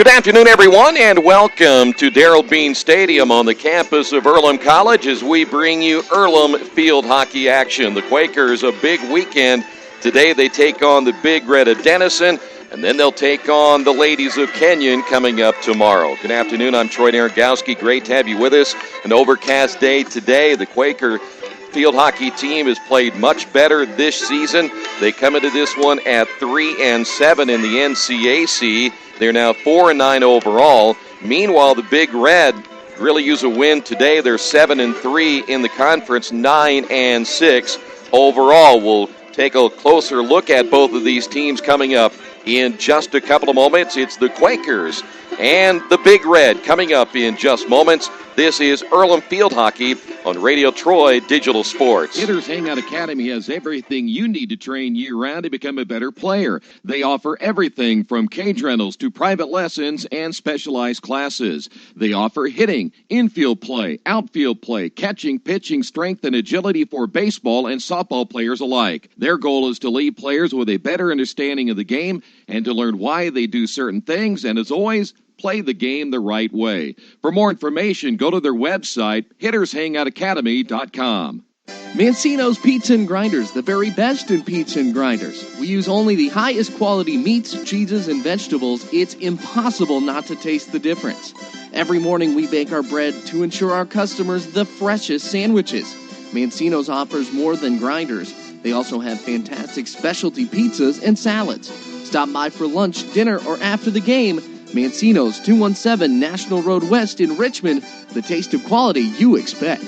Good afternoon, everyone, and welcome to Darrell Bean Stadium on the campus of Earlham College as we bring you Earlham field hockey action. The Quakers, a big weekend. Today they take on the Big Red of Denison, and then they'll take on the Ladies of Kenyon coming up tomorrow. Good afternoon, I'm Troy Naragowski. Great to have you with us. An overcast day today. The Quaker field hockey team has played much better this season. They come into this one at 3-7 in the NCAC. They're now 4-9 overall. Meanwhile, the Big Red really use a win today. They're 7-3 in the conference, 9-6 overall. We'll take a closer look at both of these teams coming up in just a couple of moments. It's the Quakers and the Big Red coming up in just moments. This is Earlham Field Hockey on Radio Troy Digital Sports. Hitters Hangout Academy has everything you need to train year-round to become a better player. They offer everything from cage rentals to private lessons and specialized classes. They offer hitting, infield play, outfield play, catching, pitching, strength, and agility for baseball and softball players alike. Their goal is to leave players with a better understanding of the game and to learn why they do certain things, and as always, play the game the right way. For more information, go to their website, hittershangoutacademy.com. Mancino's Pizza and Grinders, the very best in pizza and grinders. We use only the highest quality meats, cheeses, and vegetables. It's impossible not to taste the difference. Every morning we bake our bread to ensure our customers the freshest sandwiches. Mancino's offers more than grinders. They also have fantastic specialty pizzas and salads. Stop by for lunch, dinner, or after the game. Mancino's, 217 National Road West in Richmond, the taste of quality you expect.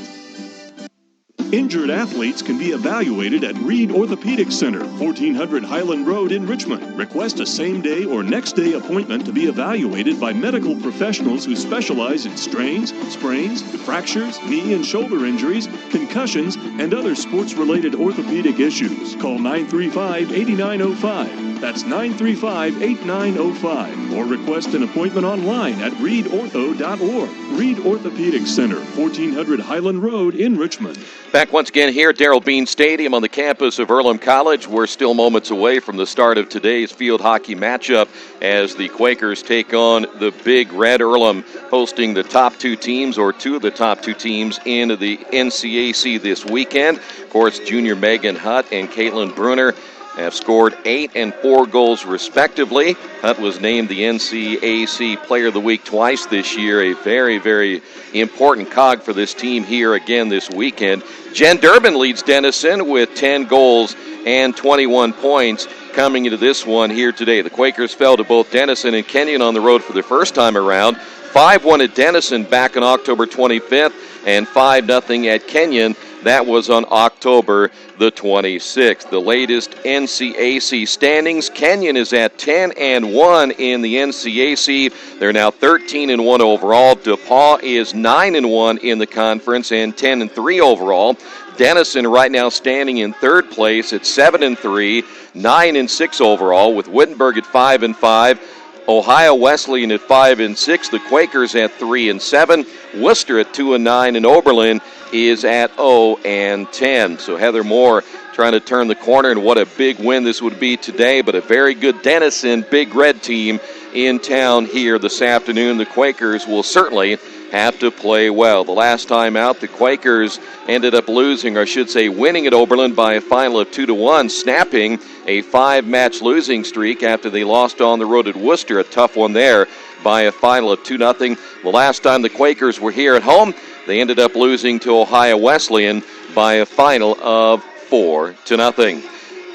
Injured athletes can be evaluated at Reed Orthopedic Center, 1400 Highland Road in Richmond. Request a same-day or next-day appointment to be evaluated by medical professionals who specialize in strains, sprains, fractures, knee and shoulder injuries, concussions, and other sports-related orthopedic issues. Call 935-8905. That's 935-8905. Or request an appointment online at reedortho.org. Reed Orthopedic Center, 1400 Highland Road in Richmond. Back once again here at Darrell Bean Stadium on the campus of Earlham College. We're still moments away from the start of today's field hockey matchup as the Quakers take on the Big Red. Earlham hosting the top two teams, or two of the top two teams in the NCAC this weekend. Of course, junior Megan Hutt and Caitlin Bruner have scored 8 and 4 goals respectively. Hutt was named the NCAC Player of the Week twice this year. A very, very important cog for this team here again this weekend. Jen Durbin leads Denison with 10 goals and 21 points coming into this one here today. The Quakers fell to both Denison and Kenyon on the road for the first time around. 5-1 at Denison back on October 25th and 5-0 at Kenyon. That was on October the 26th. The latest NCAC standings, Kenyon is at 10-1 in the NCAC. They're now 13-1 overall. DePaul is 9-1 in the conference and 10-3 overall. Denison right now standing in third place at 7-3, 9-6 overall, with Wittenberg at 5-5. Ohio Wesleyan at 5-6. The Quakers at 3-7. Worcester at 2-9, and Oberlin is at 0-10. So Heather Moore trying to turn the corner, and what a big win this would be today. But a very good Denison Big Red team in town here this afternoon. The Quakers will certainly have to play well. The last time out, the Quakers ended up losing, or I should say winning at Oberlin by a final of 2-1, snapping a 5-match losing streak after they lost on the road at Worcester, a tough one there, by a final of 2-0. The last time the Quakers were here at home, they ended up losing to Ohio Wesleyan by a final of 4-0.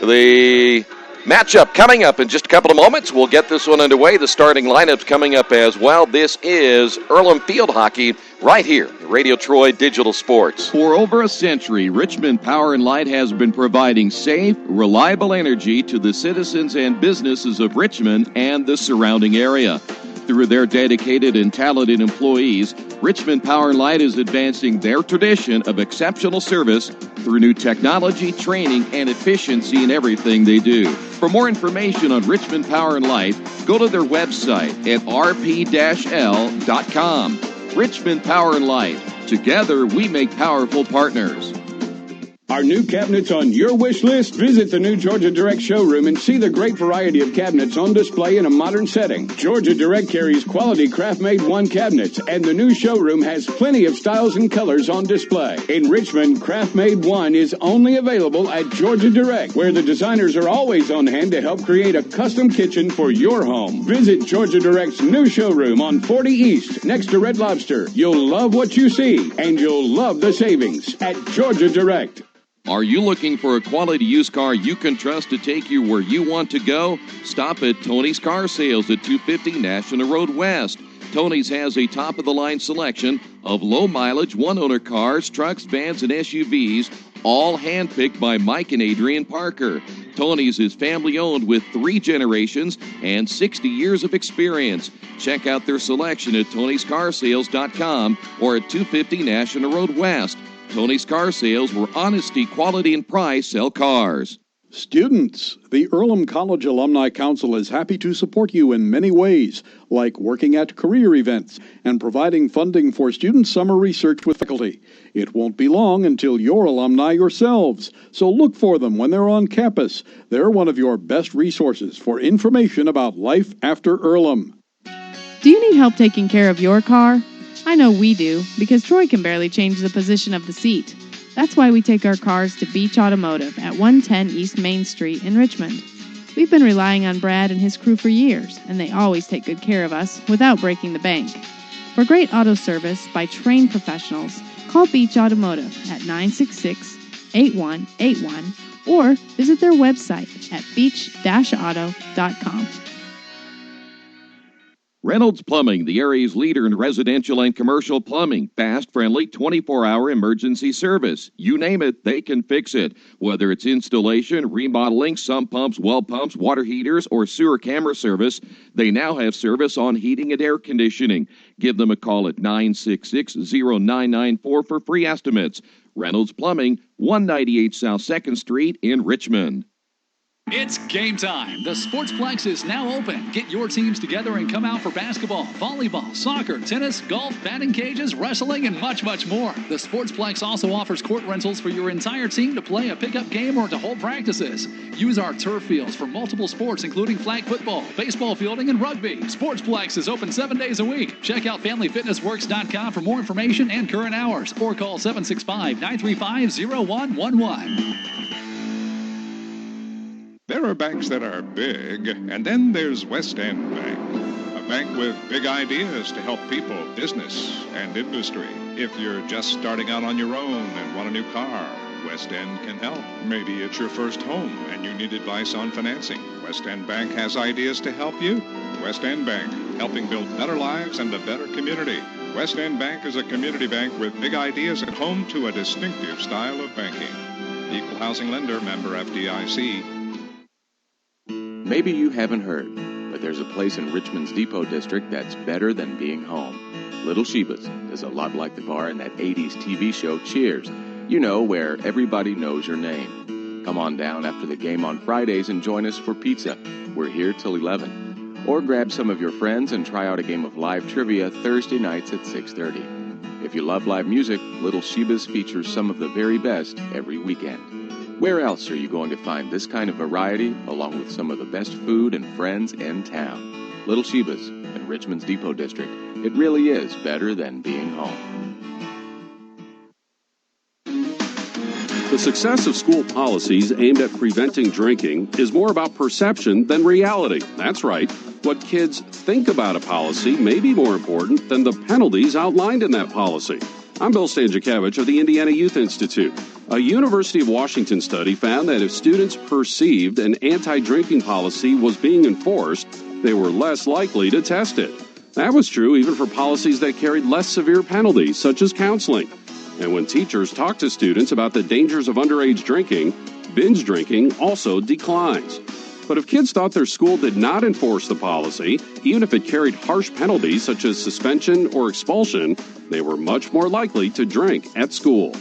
The matchup coming up in just a couple of moments. We'll get this one underway. The starting lineups coming up as well. This is Earlham Field Hockey right here at Radio Troy Digital Sports. For over a century, Richmond Power and Light has been providing safe, reliable energy to the citizens and businesses of Richmond and the surrounding area. Through their dedicated and talented employees, Richmond Power and Light is advancing their tradition of exceptional service through new technology, training, and efficiency in everything they do. For more information on Richmond Power and Light, go to their website at rp-l.com. Richmond Power and Light. Together, we make powerful partners. Are new cabinets on your wish list? Visit the new Georgia Direct showroom and see the great variety of cabinets on display in a modern setting. Georgia Direct carries quality craft-made one cabinets, and the new showroom has plenty of styles and colors on display. In Richmond, craft-made one is only available at Georgia Direct, where the designers are always on hand to help create a custom kitchen for your home. Visit Georgia Direct's new showroom on 40 East, next to Red Lobster. You'll love what you see, and you'll love the savings at Georgia Direct. Are you looking for a quality used car you can trust to take you where you want to go? Stop at Tony's Car Sales at 250 National Road West. Tony's has a top-of-the-line selection of low-mileage, one-owner cars, trucks, vans, and SUVs, all handpicked by Mike and Adrian Parker. Tony's is family-owned with 3 generations and 60 years of experience. Check out their selection at Tony'sCarsales.com or at 250 National Road West. Tony's Car Sales, where honesty, quality, and price sell cars. Students, the Earlham College Alumni Council is happy to support you in many ways, like working at career events and providing funding for student summer research with faculty. It won't be long until you're alumni yourselves, so look for them when they're on campus. They're one of your best resources for information about life after Earlham. Do you need help taking care of your car? I know we do, because Troy can barely change the position of the seat. That's why we take our cars to Beach Automotive at 110 East Main Street in Richmond. We've been relying on Brad and his crew for years, and they always take good care of us without breaking the bank. For great auto service by trained professionals, call Beach Automotive at 966-8181 or visit their website at beach-auto.com. Reynolds Plumbing, the area's leader in residential and commercial plumbing. Fast, friendly, 24-hour emergency service. You name it, they can fix it. Whether it's installation, remodeling, sump pumps, well pumps, water heaters, or sewer camera service, they now have service on heating and air conditioning. Give them a call at 966-0994 for free estimates. Reynolds Plumbing, 198 South 2nd Street in Richmond. It's game time. The Sportsplex is now open. Get your teams together and come out for basketball, volleyball, soccer, tennis, golf, batting cages, wrestling, and much, much more. The Sportsplex also offers court rentals for your entire team to play a pickup game or to hold practices. Use our turf fields for multiple sports, including flag football, baseball fielding, and rugby. Sportsplex is open 7 days a week. Check out FamilyFitnessWorks.com for more information and current hours, or call 765-935-0111. There are banks that are big, and then there's West End Bank, a bank with big ideas to help people, business, and industry. If you're just starting out on your own and want a new car, West End can help. Maybe it's your first home and you need advice on financing. West End Bank has ideas to help you. West End Bank, helping build better lives and a better community. West End Bank is a community bank with big ideas and home to a distinctive style of banking. Equal housing lender, member FDIC. Maybe you haven't heard, but there's a place in Richmond's Depot District that's better than being home. Little Sheba's is a lot like the bar in that 80s TV show Cheers. You know, where everybody knows your name. Come on down after the game on Fridays and join us for pizza. We're here till 11. Or grab some of your friends and try out a game of live trivia Thursday nights at 6:30. If you love live music, Little Sheba's features some of the very best every weekend. Where else are you going to find this kind of variety, along with some of the best food and friends in town? Little Sheba's in Richmond's Depot District. It really is better than being home. The success of school policies aimed at preventing drinking is more about perception than reality. That's right. What kids think about a policy may be more important than the penalties outlined in that policy. I'm Bill Stanczykiewicz of the Indiana Youth Institute. A University of Washington study found that if students perceived an anti-drinking policy was being enforced, they were less likely to test it. That was true even for policies that carried less severe penalties, such as counseling. And when teachers talk to students about the dangers of underage drinking, binge drinking also declines. But if kids thought their school did not enforce the policy, even if it carried harsh penalties such as suspension or expulsion, they were much more likely to drink at school.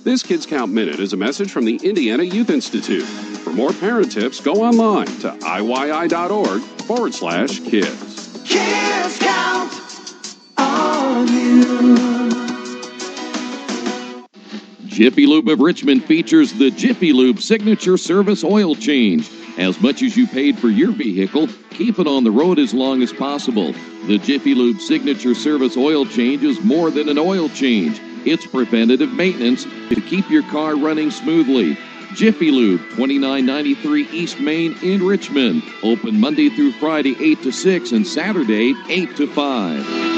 This Kids Count Minute is a message from the Indiana Youth Institute. For more parent tips, go online to IYI.org/kids. Kids count on you. Jiffy Lube of Richmond features the Jiffy Lube Signature Service Oil Change. As much as you paid for your vehicle, keep it on the road as long as possible. The Jiffy Lube Signature Service Oil Change is more than an oil change. It's preventative maintenance to keep your car running smoothly. Jiffy Lube, 2993 East Main in Richmond. Open Monday through Friday, 8 to 6, and Saturday, 8 to 5.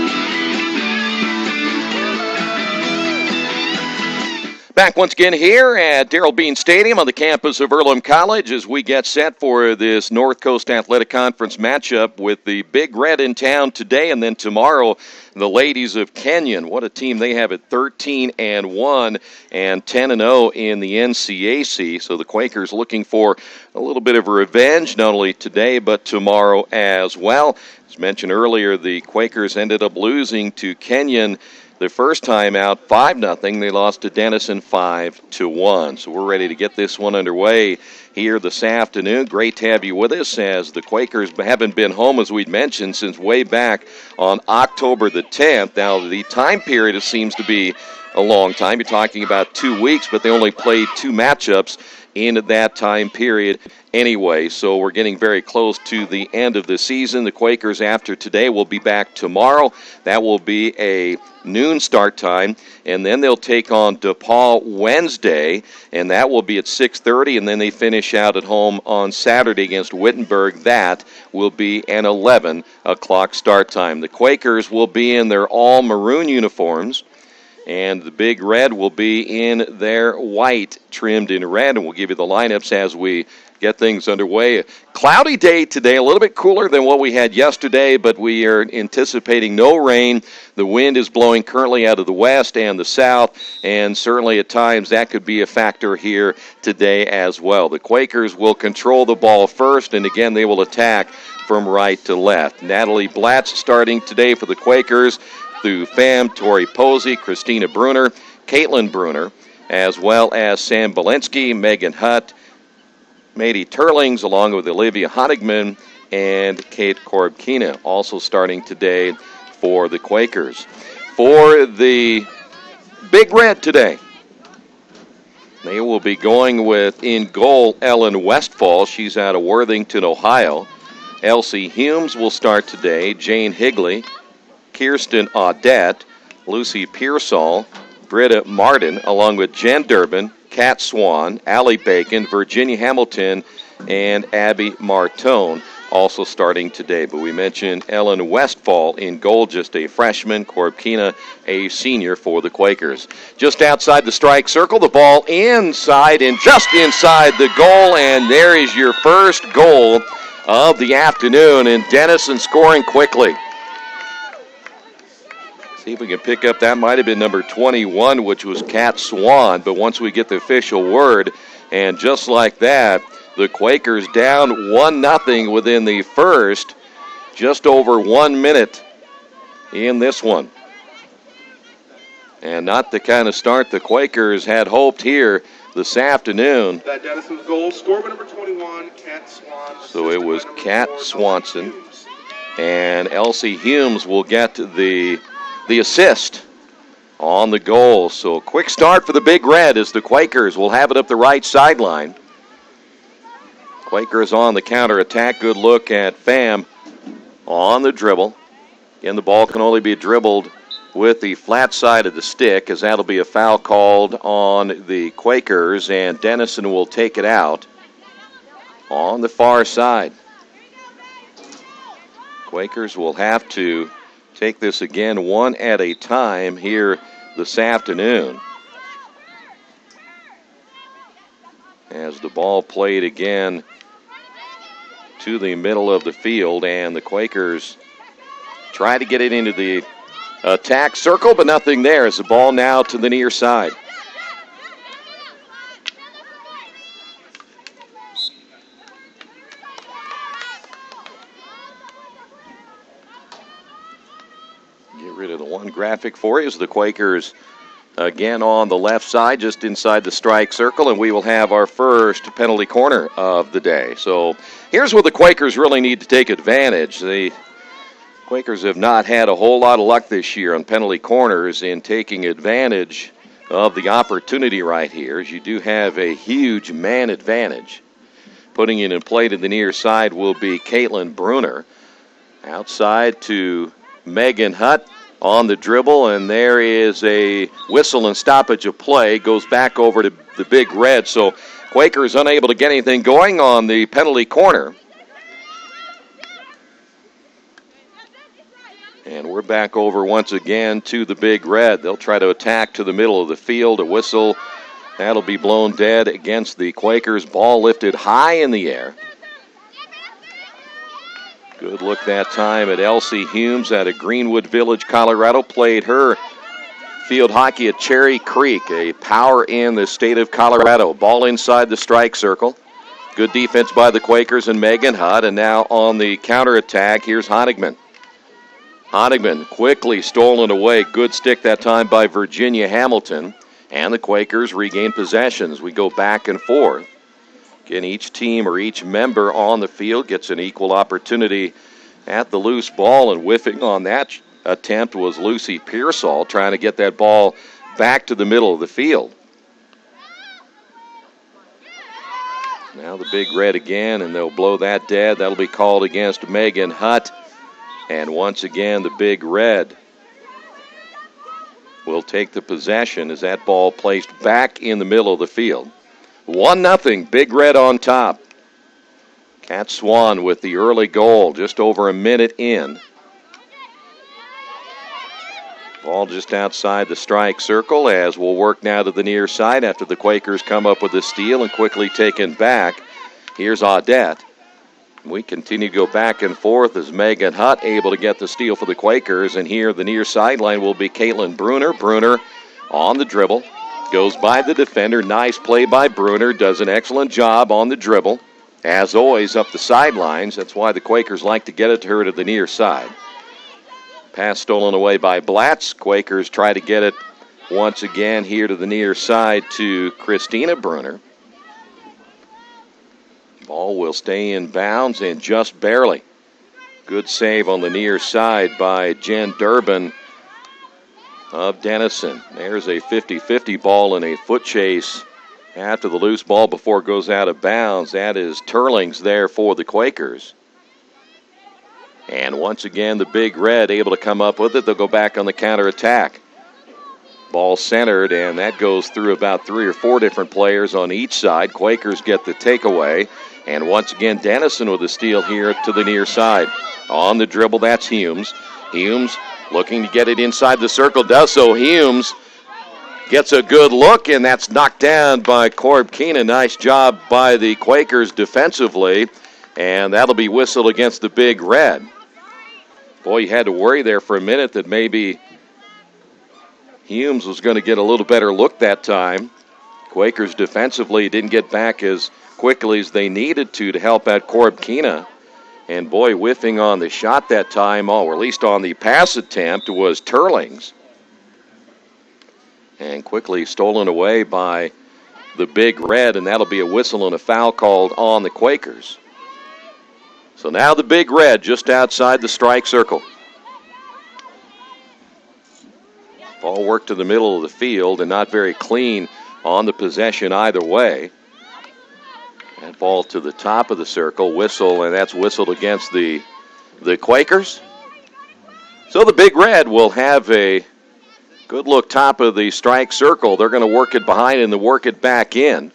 Back once again here at Darrell Bean Stadium on the campus of Earlham College as we get set for this North Coast Athletic Conference matchup with the Big Red in town today, and then tomorrow the ladies of Kenyon. What a team they have at 13-1 and 10-0 in the NCAC. So the Quakers looking for a little bit of revenge, not only today but tomorrow as well. As mentioned earlier, the Quakers ended up losing to Kenyon the first time out, 5-0. They lost to Denison 5-1. So we're ready to get this one underway here this afternoon. Great to have you with us as the Quakers haven't been home, as we'd mentioned, since way back on October the 10th. Now, the time period seems to be a long time. You're talking about 2 weeks, but they only played 2 matchups in that time period anyway. So we're getting very close to the end of the season. The Quakers, after today, will be back tomorrow. That will be a noon start time, and then they'll take on DePaul Wednesday, and that will be at 6:30, and then they finish out at home on Saturday against Wittenberg. That will be an 11 o'clock start time. The Quakers will be in their all-maroon uniforms, and the Big Red will be in their white, trimmed in red, and we'll give you the lineups as we get things underway. Cloudy day today, a little bit cooler than what we had yesterday, but we are anticipating no rain. The wind is blowing currently out of the west and the south, and certainly at times that could be a factor here today as well. The Quakers will control the ball first, and again, they will attack from right to left. Natalie Blatz starting today for the Quakers, through Pham, Tori Posey, Christina Bruner, Caitlin Bruner, as well as Sam Belinsky, Megan Hutt, Mady Turlings, along with Olivia Honigman and Kate Korbkina, also starting today for the Quakers. For the Big Red today, they will be going with, in goal, Ellen Westfall. She's out of Worthington, Ohio. Elsie Humes will start today. Jane Higley, Kirsten Audette, Lucy Pearsall, Britta Martin, along with Jen Durbin, Kat Swan, Allie Bacon, Virginia Hamilton, and Abby Martone, also starting today. But we mentioned Ellen Westfall in goal, just a freshman. Korbkina, a senior for the Quakers. Just outside the strike circle, the ball inside and just inside the goal, and there is your first goal of the afternoon, and Denison scoring quickly. See if we can pick up, that might have been number 21, which was Kat Swan, but once we get the official word, and just like that, the Quakers down 1-0 within the first, just over 1 minute in this one. And not the kind of start the Quakers had hoped here this afternoon. That Denison's goal, scored by number 21, Kat Swan. So it was Kat Swanson, and Elsie Humes will get the assist on the goal. So a quick start for the Big Red as the Quakers will have it up the right sideline. Quakers on the counterattack. Good look at Pham on the dribble. And the ball can only be dribbled with the flat side of the stick, as that'll be a foul called on the Quakers, and Denison will take it out on the far side. Quakers will have to take this again one at a time here this afternoon. As the ball played again to the middle of the field, and the Quakers try to get it into the attack circle, but nothing there as the ball now to the near side. Get rid of the one graphic for you as the Quakers again on the left side, just inside the strike circle, and we will have our first penalty corner of the day. So here's where the Quakers really need to take advantage. The Quakers have not had a whole lot of luck this year on penalty corners in taking advantage of the opportunity right here, as you do have a huge man advantage. Putting it in play to the near side will be Caitlin Bruner. Outside to Megan Hutt on the dribble, and there is a whistle and stoppage of play. Goes back over to the Big Red, so Quakers unable to get anything going on the penalty corner. And we're back over once again to the Big Red. They'll try to attack to the middle of the field. A whistle, that'll be blown dead against the Quakers. Ball lifted high in the air. Good look that time at Elsie Humes out of Greenwood Village, Colorado. Played her field hockey at Cherry Creek, a power in the state of Colorado. Ball inside the strike circle. Good defense by the Quakers and Megan Hutt. And now on the counterattack, here's Honigman. Honigman quickly stolen away. Good stick that time by Virginia Hamilton. And the Quakers regain possession as we go back and forth. Again, each team or each member on the field gets an equal opportunity at the loose ball, and whiffing on that attempt was Lucy Pearsall, trying to get that ball back to the middle of the field. Now the Big Red again, and they'll blow that dead. That'll be called against Megan Hutt. And once again, the Big Red will take the possession as that ball placed back in the middle of the field. 1-0, Big Red on top. Kat Swan with the early goal, just over a minute in. Ball just outside the strike circle as we'll work now to the near side after the Quakers come up with a steal and quickly taken back. Here's Audette. We continue to go back and forth as Megan Hutt able to get the steal for the Quakers. And here the near sideline will be Caitlin Bruner. Bruner on the dribble. Goes by the defender. Nice play by Bruner. Does an excellent job on the dribble. As always, up the sidelines. That's why the Quakers like to get it to her to the near side. Pass stolen away by Blatz. Quakers try to get it once again here to the near side to Christina Bruner. Ball will stay in bounds and just barely. Good save on the near side by Jen Durbin of Denison. There's a 50-50 ball in a foot chase after the loose ball before it goes out of bounds. That is Turlings there for the Quakers. And once again, the Big Red able to come up with it. They'll go back on the counterattack. Ball centered, and that goes through about 3 or 4 different players on each side. Quakers get the takeaway. And once again, Denison with a steal here to the near side. On the dribble, that's Humes. Humes looking to get it inside the circle, does so. Humes gets a good look, and that's knocked down by Corb Keenan. Nice job by the Quakers defensively, and that'll be whistled against the Big Red. Boy, you had to worry there for a minute that maybe Humes was going to get a little better look that time. Quakers defensively didn't get back as quickly as they needed to help out Corb Keenan. And boy, whiffing on the shot that time, or at least on the pass attempt, was Turlings. And quickly stolen away by the Big Red, and that'll be a whistle and a foul called on the Quakers. So now the Big Red just outside the strike circle. Ball worked to the middle of the field and not very clean on the possession either way. That ball to the top of the circle, whistle, and that's whistled against the Quakers. So the Big Red will have a good look top of the strike circle. They're going to work it behind and then work it back in.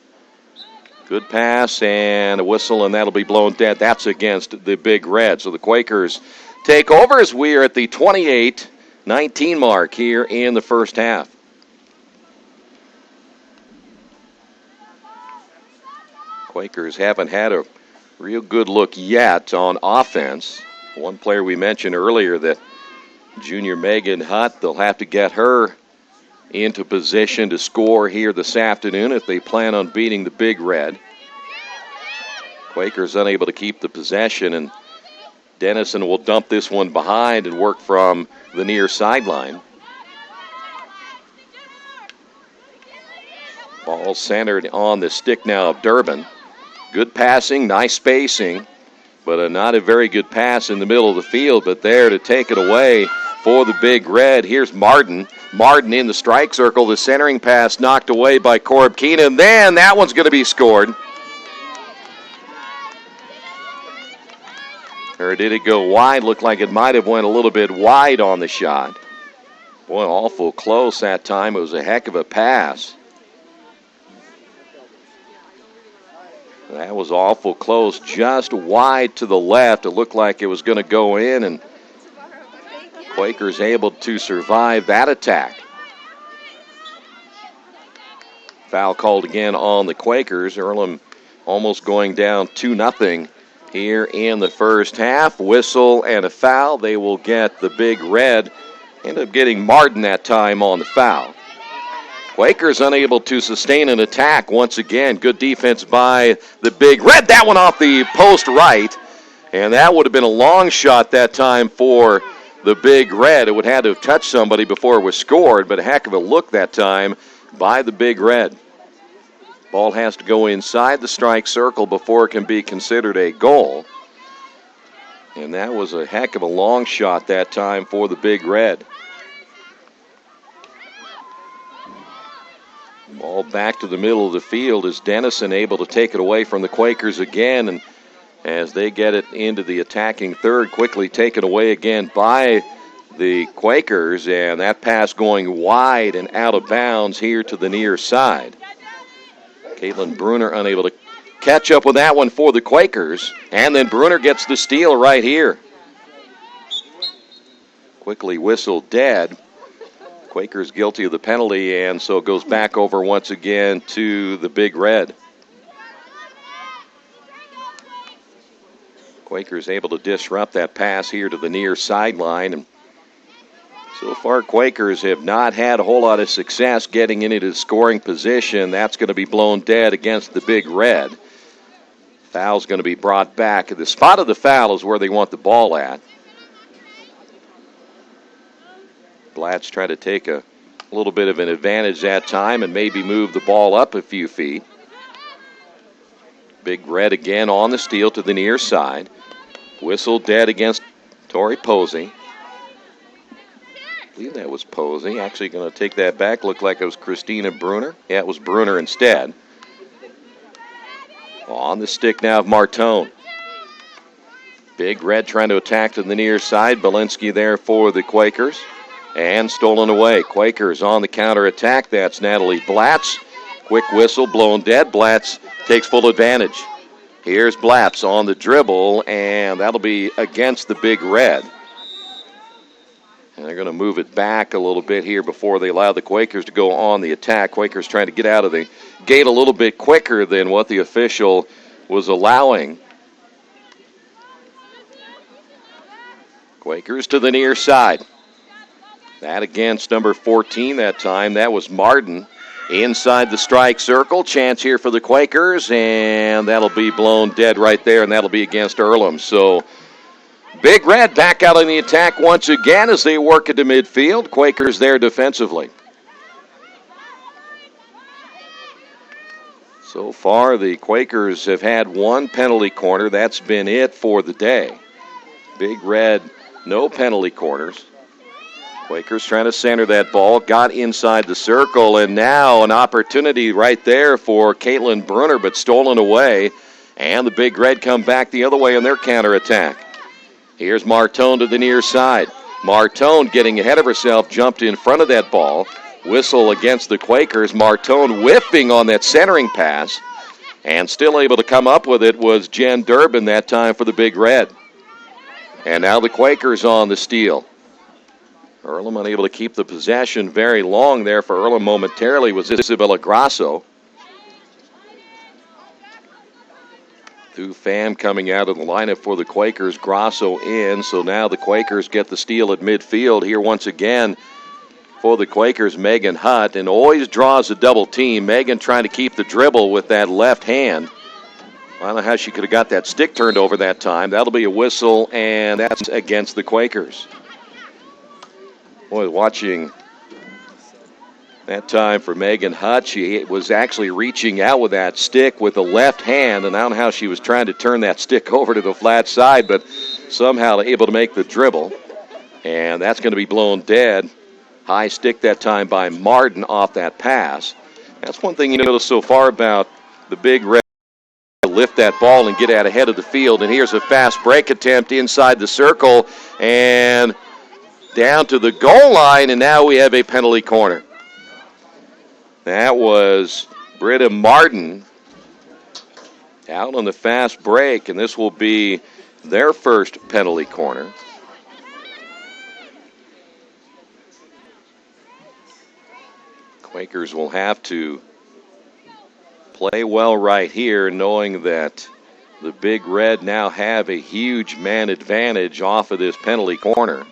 Good pass and a whistle, and that'll be blown dead. That's against the Big Red. So the Quakers take over as we are at the 28-19 mark here in the first half. Quakers haven't had a real good look yet on offense. One player we mentioned earlier, that junior Megan Hutt, they'll have to get her into position to score here this afternoon if they plan on beating the Big Red. Quakers unable to keep the possession, and Denison will dump this one behind and work from the near sideline. Ball centered on the stick now of Durbin. Good passing, nice spacing, but not a very good pass in the middle of the field. But there to take it away for the Big Red. Here's Martin. Martin in the strike circle. The centering pass knocked away by Corb Keenan. Then that one's going to be scored. Or did it go wide? Looked like it might have went a little bit wide on the shot. Boy, awful close that time. It was a heck of a pass. That was awful close, just wide to the left. It looked like it was going to go in, and Quakers able to survive that attack. Foul called again on the Quakers. Earlham almost going down 2-0 here in the first half. Whistle and a foul. They will get the Big Red. End up getting Martin that time on the foul. Quakers unable to sustain an attack once again. Good defense by the Big Red. That one off the post right. And that would have been a long shot that time for the Big Red. It would have had to have touched somebody before it was scored, but a heck of a look that time by the Big Red. Ball has to go inside the strike circle before it can be considered a goal. And that was a heck of a long shot that time for the Big Red. Ball back to the middle of the field. Is Denison able to take it away from the Quakers again? And as they get it into the attacking third, quickly taken away again by the Quakers. And that pass going wide and out of bounds here to the near side. Caitlin Bruner unable to catch up with that one for the Quakers. And then Bruner gets the steal right here. Quickly whistled dead. Quakers guilty of the penalty, and so it goes back over once again to the Big Red. Quakers able to disrupt that pass here to the near sideline. And so far, Quakers have not had a whole lot of success getting into the scoring position. That's going to be blown dead against the Big Red. Foul's going to be brought back. The spot of the foul is where they want the ball at. Blatz tried to take a little bit of an advantage that time and maybe move the ball up a few feet. Big Red again on the steal to the near side. Whistle dead against Tori Posey. I believe that was Posey. Actually going to take that back. Looked like it was Christina Bruner. Yeah, it was Bruner instead. On the stick now of Martone. Big Red trying to attack to the near side. Belinsky there for the Quakers. And stolen away. Quakers on the counter attack. That's Natalie Blatz. Quick whistle blown dead. Blatz takes full advantage. Here's Blatz on the dribble, and that'll be against the Big Red. And they're going to move it back a little bit here before they allow the Quakers to go on the attack. Quakers trying to get out of the gate a little bit quicker than what the official was allowing. Quakers to the near side. That against number 14 that time. That was Martin inside the strike circle. Chance here for the Quakers, and that'll be blown dead right there, and that'll be against Earlham. So Big Red back out on the attack once again as they work into midfield. Quakers there defensively. So far, the Quakers have had one penalty corner. That's been it for the day. Big Red, no penalty corners. Quakers trying to center that ball, got inside the circle, and now an opportunity right there for Caitlin Bruner, but stolen away. And the Big Red come back the other way on their counterattack. Here's Martone to the near side. Martone getting ahead of herself, jumped in front of that ball. Whistle against the Quakers. Martone whiffing on that centering pass, and still able to come up with it was Jen Durbin that time for the Big Red. And now the Quakers on the steal. Earlham unable to keep the possession very long there for Earlham momentarily was Isabella Grasso. Thu Pham coming out of the lineup for the Quakers. Grasso in, so now the Quakers get the steal at midfield. Here once again for the Quakers, Megan Hutt, and always draws a double team. Megan trying to keep the dribble with that left hand. I don't know how she could have got that stick turned over that time. That'll be a whistle, and that's against the Quakers. Boy, watching that time for Megan Hutt, she was actually reaching out with that stick with the left hand, and I don't know how she was trying to turn that stick over to the flat side, but somehow able to make the dribble. And that's going to be blown dead High stick that time by Martin off that pass. That's one thing you notice so far about the Big Red. Lift that ball and get out ahead of the field. And here's a fast break attempt inside the circle and down to the goal line. And now we have a penalty corner. That was Britta Martin out on the fast break, and this will be their first penalty corner. Quakers will have to play well right here, knowing that the Big Red now have a huge man advantage off of this penalty corner.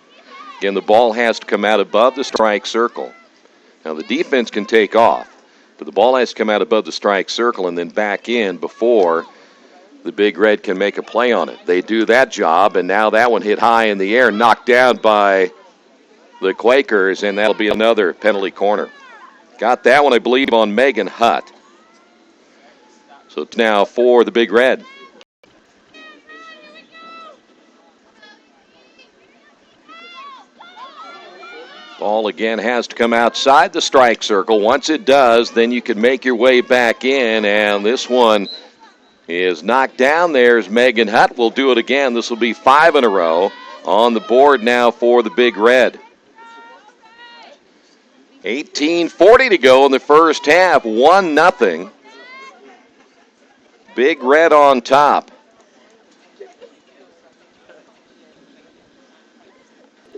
Again, the ball has to come out above the strike circle. Now, the defense can take off, but the ball has to come out above the strike circle and then back in before the Big Red can make a play on it. They do that job, and now that one hit high in the air, knocked down by the Quakers, and that'll be another penalty corner. Got that one, I believe, on Megan Hutt. So it's now for the Big Red. Ball again has to come outside the strike circle. Once it does, then you can make your way back in, and this one is knocked down. There's Megan Hutt. Will do it again. This will be 5 in a row on the board now for the Big Red. 18:40 to go in the first half. 1-0. Big Red on top.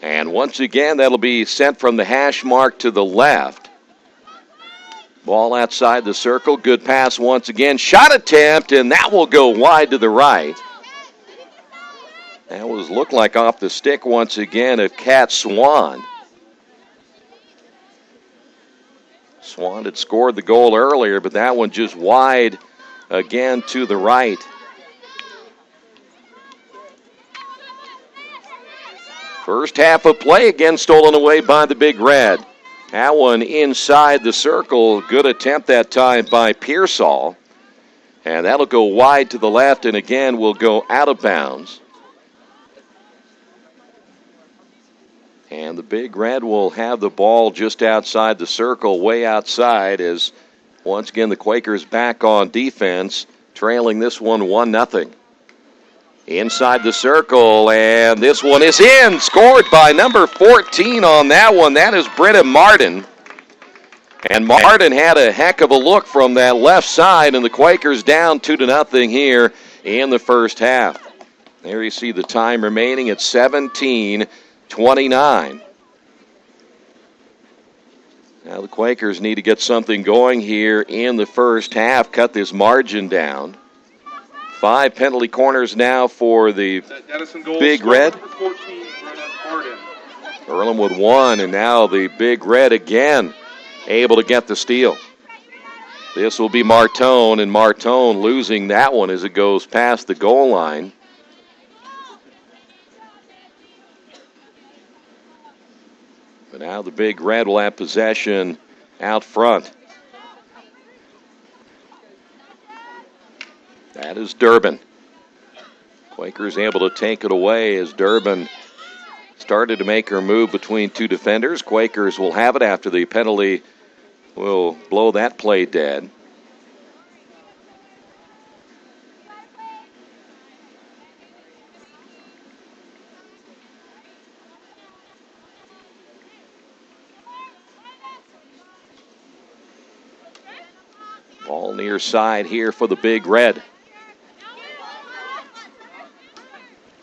And once again, that'll be sent from the hash mark to the left. Ball outside the circle. Good pass once again. Shot attempt, and that will go wide to the right. That was looked like off the stick once again of Kat Swan. Swan had scored the goal earlier, but that one just wide again to the right. First half of play again stolen away by the Big Red. That one inside the circle. Good attempt that time by Pearsall. And that'll go wide to the left and again will go out of bounds. And the Big Red will have the ball just outside the circle, way outside, as once again the Quakers back on defense, trailing this one 1-0. Inside the circle, and this one is in. Scored by number 14 on that one. That is Britta Martin. And Martin had a heck of a look from that left side, and the Quakers down 2-0 here in the first half. There you see the time remaining at 17:29. Now the Quakers need to get something going here in the first half, cut this margin down. 5 penalty corners now for the Big Red. Earlham with 1, and now the Big Red again able to get the steal. This will be Martone, and Martone losing that one as it goes past the goal line. But now the Big Red will have possession out front. That is Durbin. Quakers able to take it away as Durbin started to make her move between 2 defenders. Quakers will have it after the penalty will blow that play dead. Ball near side here for the Big Red.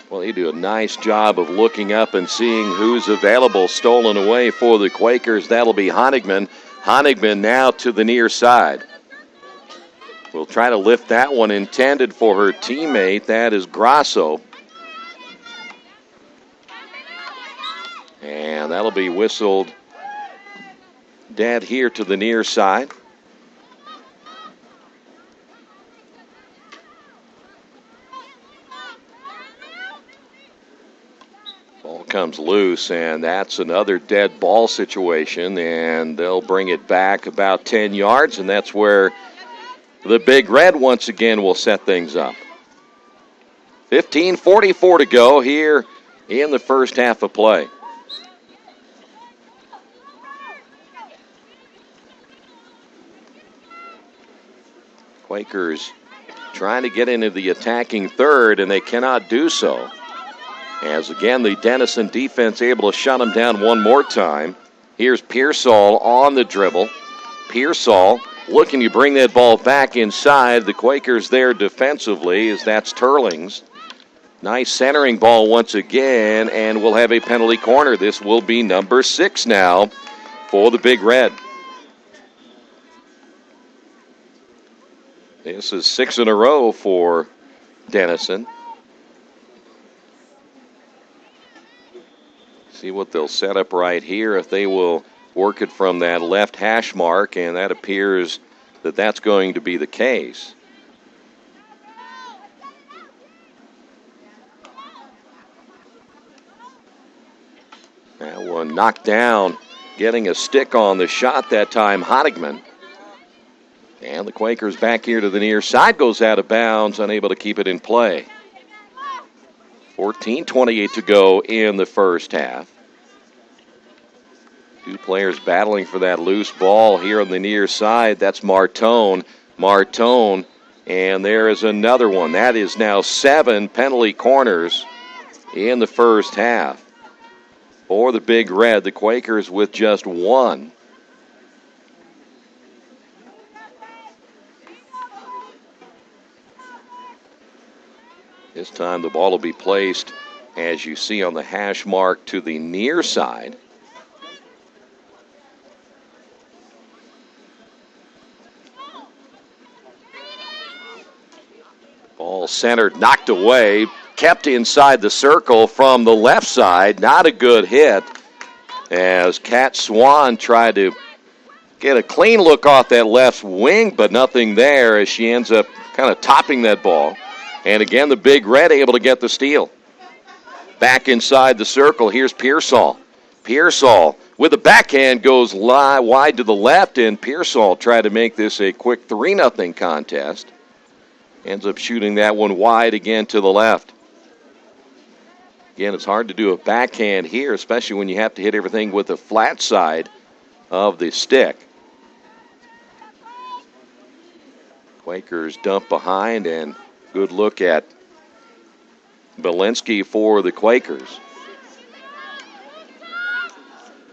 Well, they do a nice job of looking up and seeing who's available. Stolen away for the Quakers. That'll be Honigman. Honigman now to the near side. We'll try to lift that one, intended for her teammate. That is Grasso. And that'll be whistled dead here to the near side. Ball comes loose, and that's another dead ball situation, and they'll bring it back about 10 yards, and that's where the Big Red once again will set things up. 15:44 to go here in the first half of play. Quakers trying to get into the attacking third, and they cannot do so. As again, the Denison defense able to shut them down one more time. Here's Pearsall on the dribble. Pearsall looking to bring that ball back inside. The Quakers there defensively, as that's Turlings. Nice centering ball once again, and we'll have a penalty corner. This will be number 6 now for the Big Red. This is 6 in a row for Denison. See what they'll set up right here, if they will work it from that left hash mark, and that appears that that's going to be the case. That one knocked down, getting a stick on the shot that time, Honigman. And the Quakers back here to the near side, goes out of bounds, unable to keep it in play. 14:28 to go in the first half. Two players battling for that loose ball here on the near side. That's Martone. Martone, and there is another one. That is now 7 penalty corners in the first half. For the Big Red, the Quakers with just 1. This time the ball will be placed, as you see on the hash mark, to the near side. Ball centered, knocked away, kept inside the circle from the left side. Not a good hit, as Kat Swan tried to get a clean look off that left wing, but nothing there, as she ends up kind of topping that ball. And again, the Big Red able to get the steal. Back inside the circle, here's Pearsall. Pearsall with the backhand goes wide to the left, and Pearsall tried to make this a quick 3-0 contest. Ends up shooting that one wide again to the left. Again, it's hard to do a backhand here, especially when you have to hit everything with the flat side of the stick. Quakers dump behind, and good look at Belinsky for the Quakers.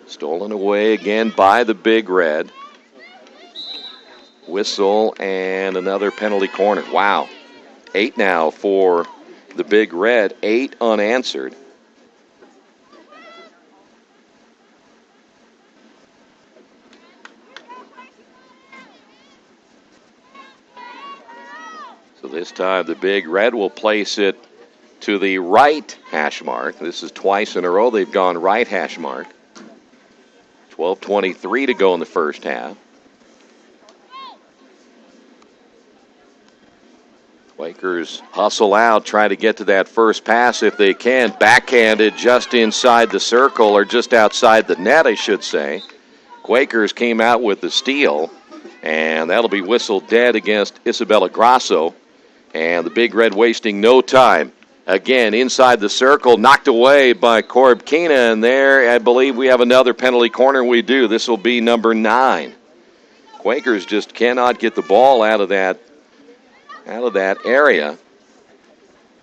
Stolen away again by the Big Red. Whistle and another penalty corner. Wow. 8 now for the Big Red. 8 unanswered. So this time the Big Red will place it to the right hash mark. This is twice in a row they've gone right hash mark. 12:23 to go in the first half. Quakers hustle out, try to get to that first pass if they can. Backhanded just inside the circle, or just outside the net, I should say. Quakers came out with the steal, and that'll be whistled dead against Isabella Grasso. And the Big Red wasting no time. Again, inside the circle, knocked away by Corb Keena, and there I believe we have another penalty corner. We do. This will be number 9. Quakers just cannot get the ball out of that area.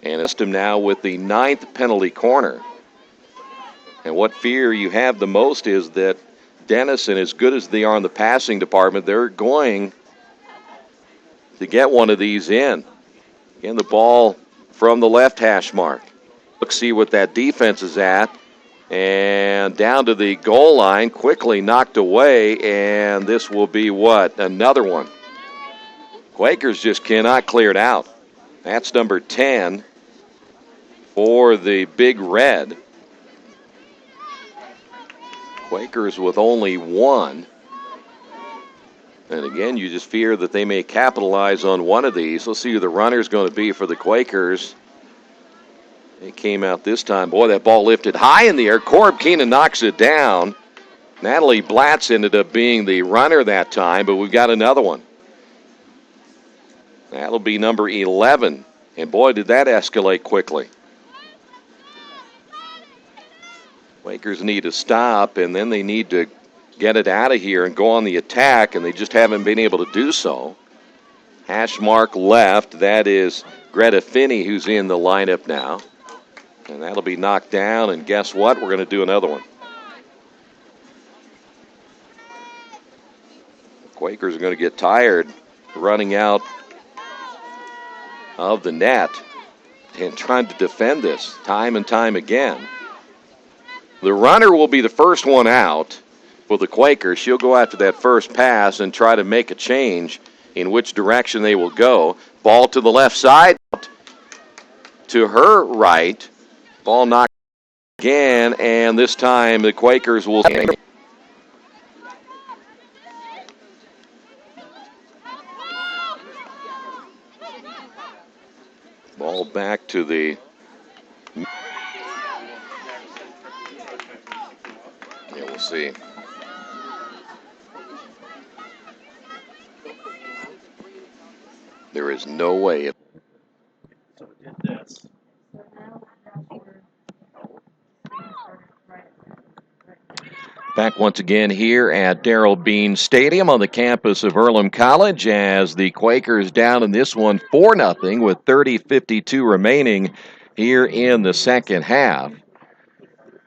And it's him now with the 9th penalty corner. And what fear you have the most is that Denison, as good as they are in the passing department, they're going to get one of these in. Again, the ball from the left hash mark. Let's see what that defense is at. And down to the goal line, quickly knocked away, and this will be what? Another one. Quakers just cannot clear it out. That's number 10 for the Big Red. Quakers with only 1. And again, you just fear that they may capitalize on one of these. Let's see who the runner's going to be for the Quakers. They came out this time. Boy, that ball lifted high in the air. Corb Keenan knocks it down. Natalie Blatz ended up being the runner that time, but we've got another one. That'll be number 11. And boy, did that escalate quickly. Quakers need to stop, and then they need to get it out of here and go on the attack, and they just haven't been able to do so. Hash mark left. That is Greta Finney who's in the lineup now. And that'll be knocked down, and guess what? We're going to do another one. The Quakers are going to get tired running out of the net and trying to defend this time and time again. The runner will be the first one out for the Quakers. She'll go after that first pass and try to make a change in which direction they will go. Ball to the left side, to her right. Ball knocked again, and this time the Quakers will. Ball back to the. Yeah, we'll see. There is no way. Back once again here at Darrell Bean Stadium on the campus of Earlham College as the Quakers down in this one 4-0 with 30:52 remaining here in the second half.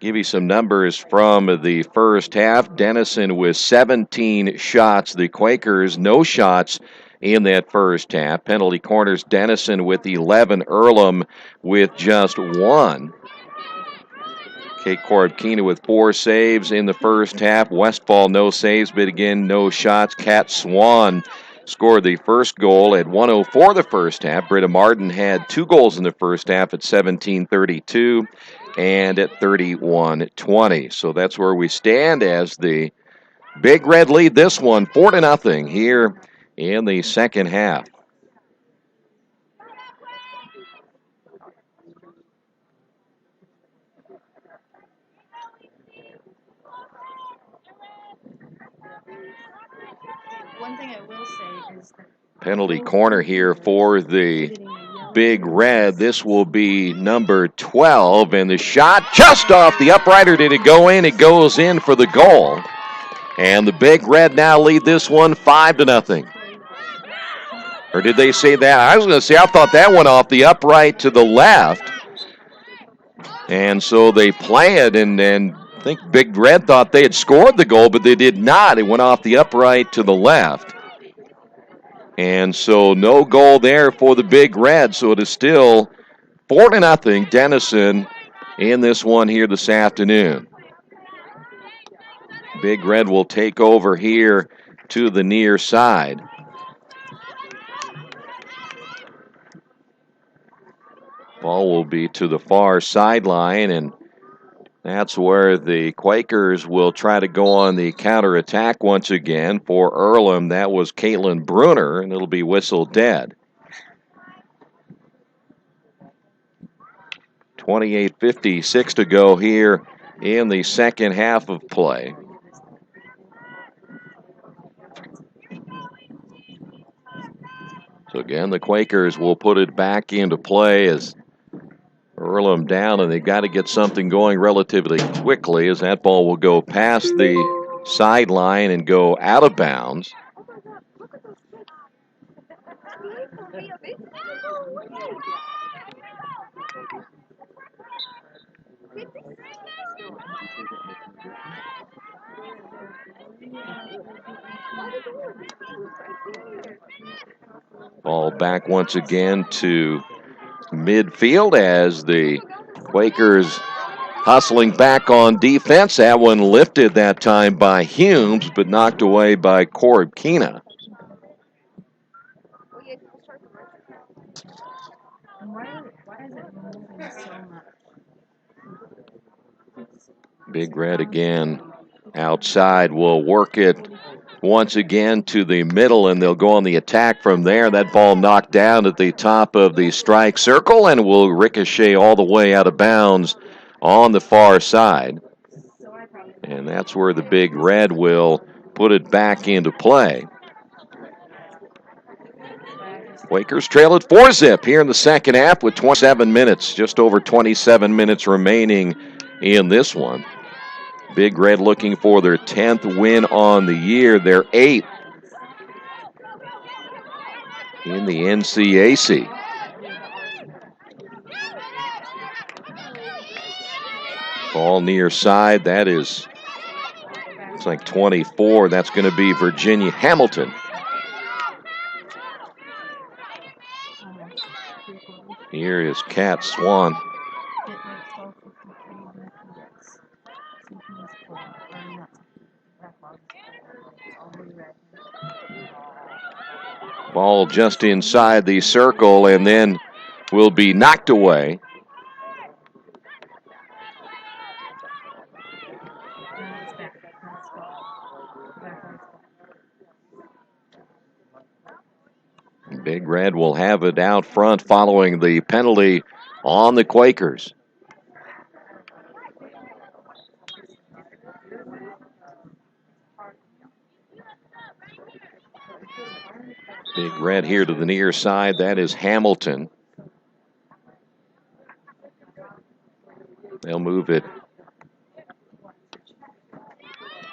Give you some numbers from the first half. Denison with 17 shots. The Quakers no shots in that first half. Penalty corners, Denison with 11, Earlham with just 1. Kate Korobkina with 4 saves in the first half. Westfall no saves, but again, no shots. Kat Swan scored the first goal at 1:04 the first half. Britta Martin had 2 goals in the first half at 17:32 and at 31:20. So that's where we stand as the Big Red lead this one 4-0 here in the second half. One thing I will say is that Penalty corner here for the Big Red. This will be number 12, and the shot just off the upright. Or did it go in? It goes in for the goal. And the Big Red now lead this one 5-0. Or did they say that? I was going to say, I thought that went off the upright to the left. And so they play it, and I think Big Red thought they had scored the goal, but they did not. It went off the upright to the left. And so no goal there for the Big Red. So it is still 4-0 Denison in this one here this afternoon. Big Red will take over here to the near side. Ball will be to the far sideline, and that's where the Quakers will try to go on the counterattack once again. For Earlham, that was Caitlin Bruner, and it'll be whistled dead. 28:56 to go here in the second half of play. So again, the Quakers will put it back into play as Earlham down, and they've got to get something going relatively quickly as that ball will go past the sideline and go out of bounds. Ball back once again to midfield as the Quakers hustling back on defense. That one lifted that time by Humes, but knocked away by Korobkina. Big Red again outside will work it once again to the middle, and they'll go on the attack from there. That ball knocked down at the top of the strike circle and will ricochet all the way out of bounds on the far side. And that's where the Big Red will put it back into play. Quakers trail at 4-0 here in the second half with 27 minutes, just over 27 minutes remaining in this one. Big Red looking for their 10th win on the year, their 8th. in the NCAC. Ball near side. That is, it's like 24. That's going to be Virginia Hamilton. Here is Kat Swan. Ball just inside the circle and then will be knocked away. Big Red will have it out front following the penalty on the Quakers. Big Red here to the near side. That is Hamilton. They'll move it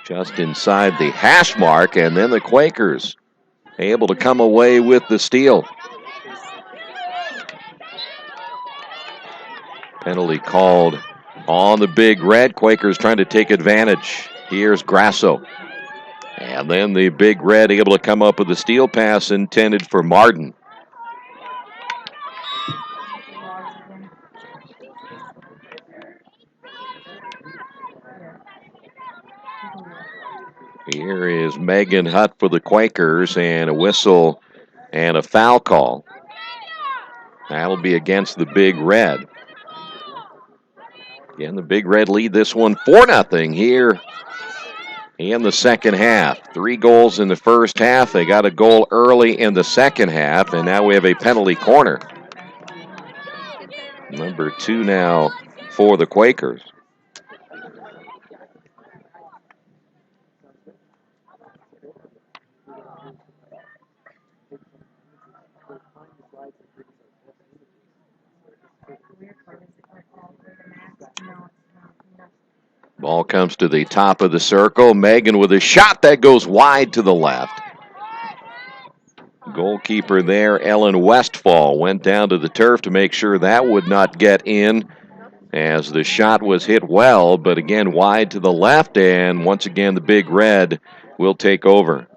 just inside the hash mark, and then the Quakers able to come away with the steal. Penalty called on the Big Red. Quakers trying to take advantage. Here's Grasso. And then the Big Red able to come up with a steal pass intended for Martin. Here is Megan Hutt for the Quakers, and a whistle and a foul call. That'll be against the Big Red. Again, the Big Red lead this one 4-0 here in the second half. 3 goals in the first half. They got a goal early in the second half, and now we have a penalty corner. Number 2 now for the Quakers. Ball comes to the top of the circle. Megan with a shot that goes wide to the left. Goalkeeper there, Ellen Westfall, went down to the turf to make sure that would not get in as the shot was hit well, but again wide to the left, and once again the Big Red will take over.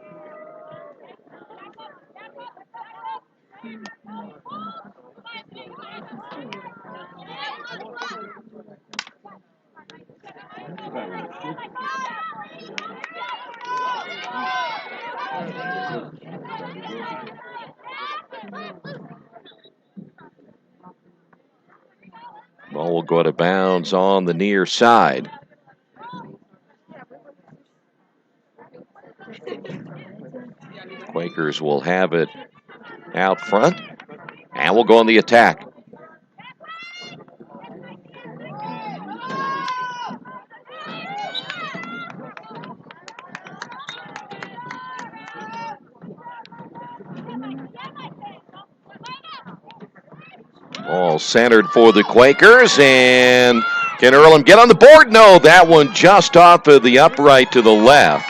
Ball will go out of bounds on the near side. Quakers will have it out front, and will go on the attack. Ball centered for the Quakers, and can Earlham get on the board? No, that one just off of the upright to the left.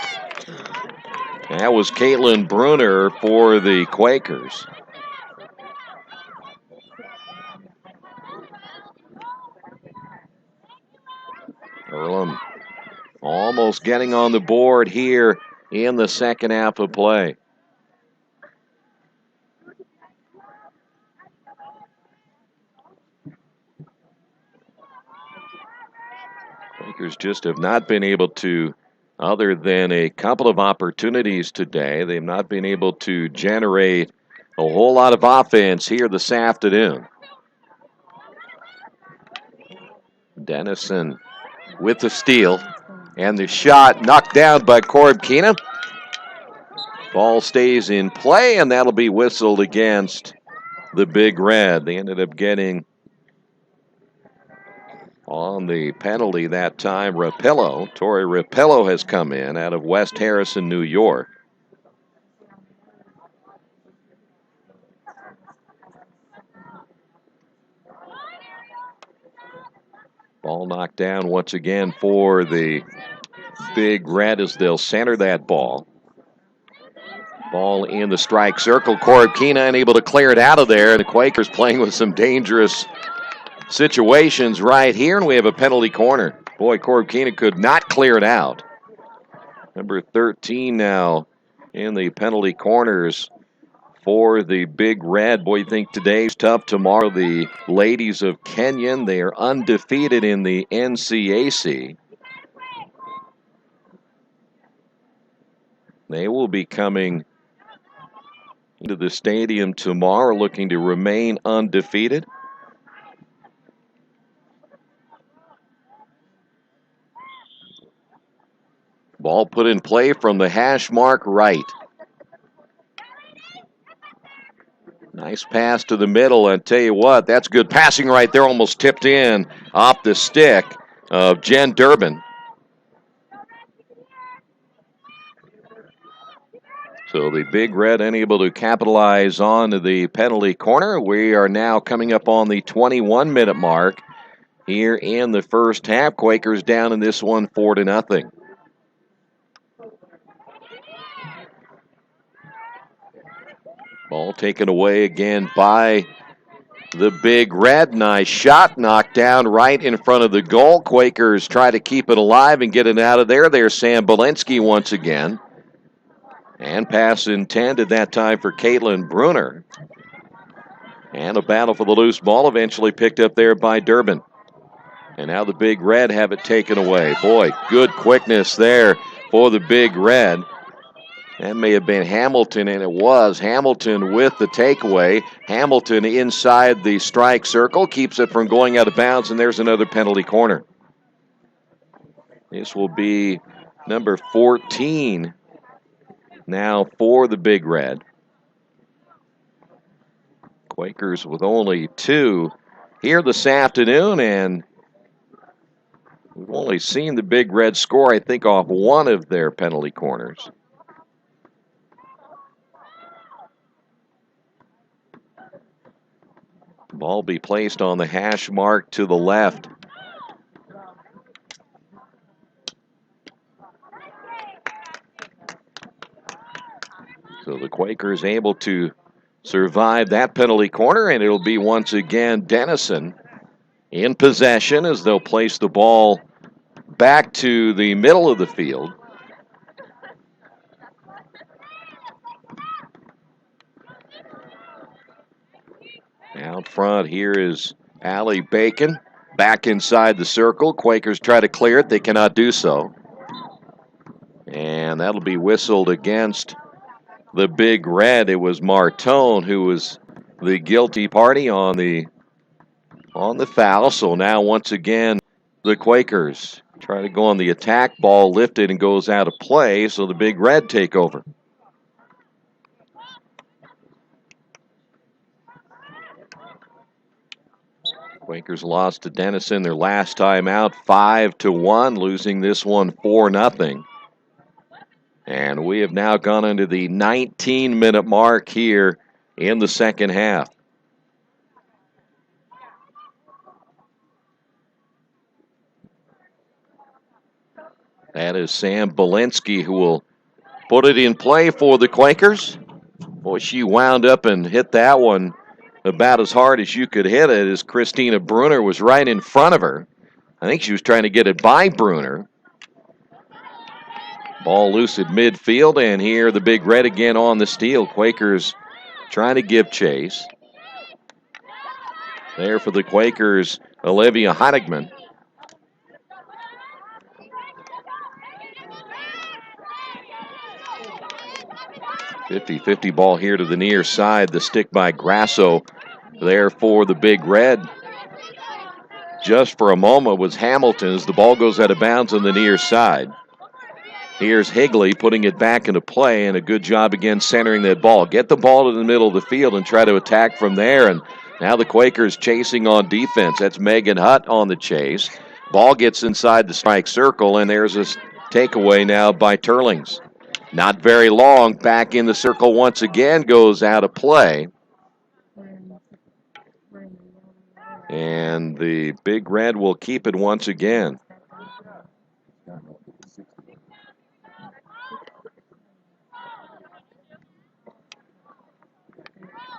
That was Caitlin Bruner for the Quakers. Earlham almost getting on the board here in the second half of play. Quakers just have not been able to, other than a couple of opportunities today, they've not been able to generate a whole lot of offense here this afternoon. Denison with the steal, and the shot knocked down by Corb Keena. Ball stays in play, and that'll be whistled against the Big Red. They ended up getting on the penalty that time, Rapillo. Tori Rapillo has come in out of West Harrison, New York. Ball knocked down once again for the Big Red as they'll center that ball. Ball in the strike circle. Korobkina unable to clear it out of there. The Quakers playing with some dangerous situations right here, and we have a penalty corner. Boy, Korobkina could not clear it out. Number 13 now in the penalty corners for the Big Red. Boy, you think today's tough. Tomorrow, the ladies of Kenyon, they are undefeated in the NCAC. They will be coming into the stadium tomorrow looking to remain undefeated. Ball put in play from the hash mark right. Nice pass to the middle, and tell you what, that's good passing right there, almost tipped in off the stick of Jen Durbin. So the Big Red unable to capitalize on the penalty corner. We are now coming up on the 21-minute mark here in the first half. Quakers down in this one 4-0. Ball taken away again by the Big Red. Nice shot knocked down right in front of the goal. Quakers try to keep it alive and get it out of there. There's Sam Belinsky once again. And pass intended that time for Caitlin Bruner. And a battle for the loose ball eventually picked up there by Durbin. And now the Big Red have it taken away. Boy, good quickness there for the Big Red. That may have been Hamilton, and it was. Hamilton with the takeaway. Hamilton inside the strike circle, keeps it from going out of bounds, and there's another penalty corner. This will be number 14 now for the Big Red. Quakers with only 2 here this afternoon, and we've only seen the Big Red score, I think, off one of their penalty corners. Ball be placed on the hash mark to the left. So the Quakers able to survive that penalty corner, and it'll be once again Denison in possession as they'll place the ball back to the middle of the field. Out front here is Allie Bacon. Back inside the circle. Quakers try to clear it. They cannot do so. And that'll be whistled against the Big Red. It was Martone who was the guilty party on the foul. So now once again, the Quakers try to go on the attack. Ball lifted and goes out of play. So the Big Red take over. Quakers lost to Denison their last time out, 5-1, losing this one 4-0. And we have now gone into the 19-minute mark here in the second half. That is Sam Belinsky who will put it in play for the Quakers. Boy, she wound up and hit that one about as hard as you could hit it, as Christina Bruner was right in front of her. I think she was trying to get it by Bruner. Ball loose at midfield, and here the Big Red again on the steal. Quakers trying to give chase. There for the Quakers, Olivia Honigman. .50 ball here to the near side. The stick by Grasso there for the Big Red. Just for a moment was Hamilton as the ball goes out of bounds on the near side. Here's Higley putting it back into play, and a good job again centering that ball. Get the ball to the middle of the field and try to attack from there. And now the Quakers chasing on defense. That's Megan Hutt on the chase. Ball gets inside the strike circle, and there's a takeaway now by Turlings. Not very long. Back in the circle once again, goes out of play. And the Big Red will keep it once again.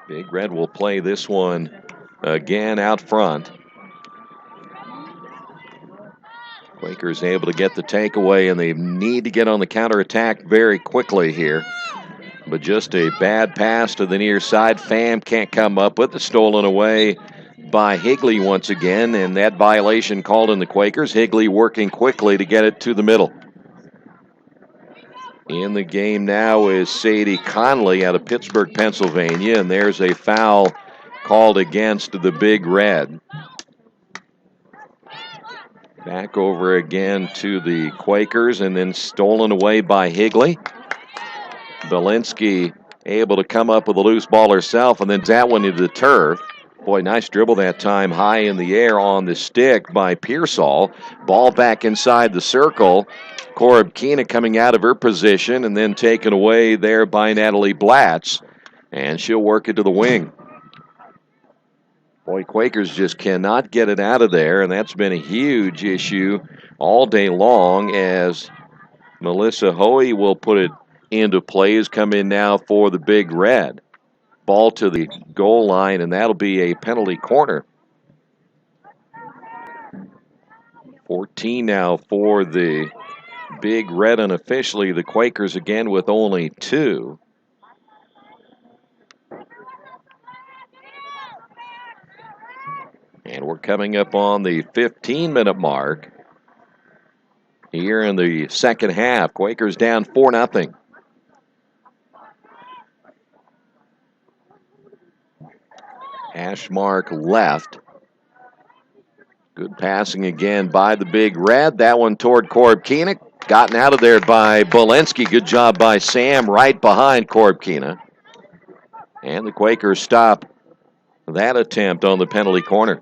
Big Red will play this one again out front. Quakers able to get the takeaway, and they need to get on the counterattack very quickly here. But just a bad pass to the near side. Pham can't come up with it. Stolen away by Higley once again, and that violation called in the Quakers. Higley working quickly to get it to the middle. In the game now is Sadie Conley out of Pittsburgh, Pennsylvania, and there's a foul called against the Big Red. Back over again to the Quakers, and then stolen away by Higley. Belinsky able to come up with a loose ball herself, and then that one into the turf. Boy, nice dribble that time, high in the air on the stick by Pearsall. Ball back inside the circle. Korobkina coming out of her position, and then taken away there by Natalie Blatz. And she'll work it to the wing. Boy, Quakers just cannot get it out of there, and that's been a huge issue all day long, as Melissa Hoey will put it into play. Has come in now for the Big Red. Ball to the goal line, and that'll be a penalty corner. 14 now for the Big Red unofficially. The Quakers again with only 2. And we're coming up on the 15-minute mark here in the second half. Quakers down 4-0. Ashmark left. Good passing again by the Big Red. That one toward Korobkina. Gotten out of there by Belinsky. Good job by Sam right behind Korobkina. And the Quakers stop that attempt on the penalty corner.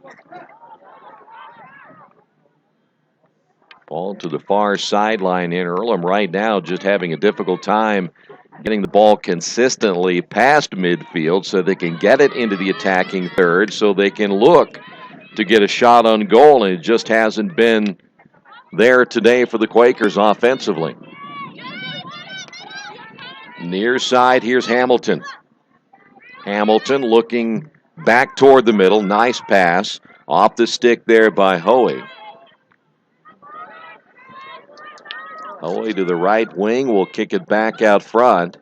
Ball to the far sideline in Earlham right now, just having a difficult time getting the ball consistently past midfield so they can get it into the attacking third, so they can look to get a shot on goal, and it just hasn't been there today for the Quakers offensively. Near side, here's Hamilton. Hamilton looking back toward the middle. Nice pass. Off the stick there by Hoey. Hoey to the right wing. Will kick it back out front.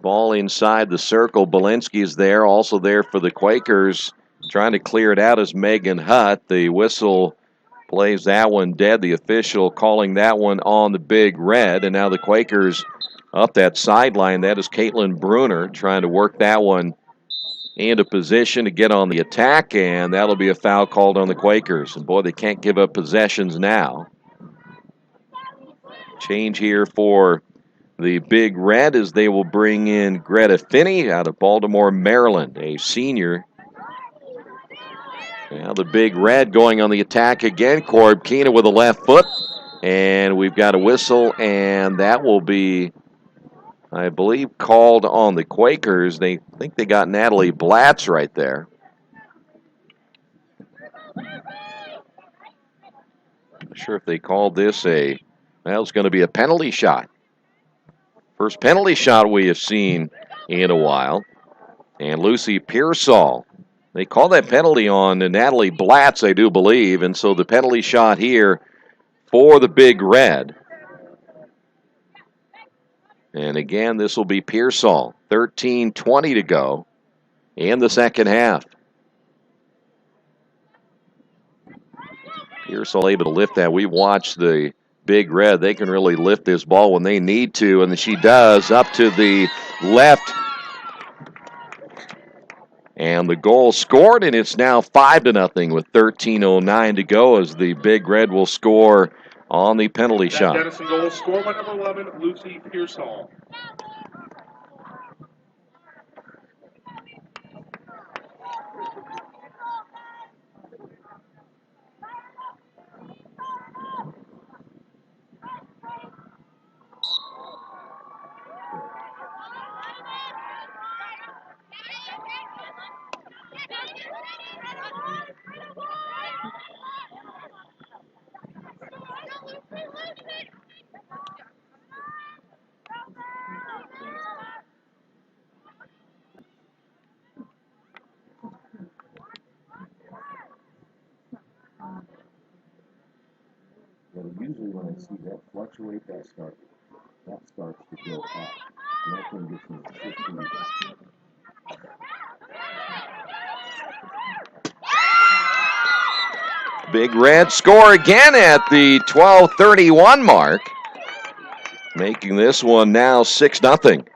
Ball inside the circle. Belinsky is there. Also there for the Quakers. Trying to clear it out is Megan Hutt. The whistle plays that one dead. The official calling that one on the Big Red. And now the Quakers up that sideline. That is Caitlin Bruner trying to work that one into position to get on the attack. And that'll be a foul called on the Quakers. And boy, they can't give up possessions now. Change here for the Big Red as they will bring in Greta Finney out of Baltimore, Maryland, a senior. Now the Big Red going on the attack again. Korobkina with a left foot. And we've got a whistle, and that will be, I believe, called on the Quakers. They think they got Natalie Blatz right there. Not sure if they called this it's going to be a penalty shot. First penalty shot we have seen in a while. And Lucy Pearsall. They call that penalty on Natalie Blatz, I do believe. And so the penalty shot here for the Big Red. And again, this will be Pearsall. 13:20 to go in the second half. Pearsall able to lift that. We watched the Big Red. They can really lift this ball when they need to, and she does, up to the left. And the goal scored, and it's now 5-0 with 13:09 to go as the Big Red will score on the penalty shot. Denison goal scored by number 11, Lucy Pearsall. Big Red score again at the 12:31 mark, making this one now 6-0.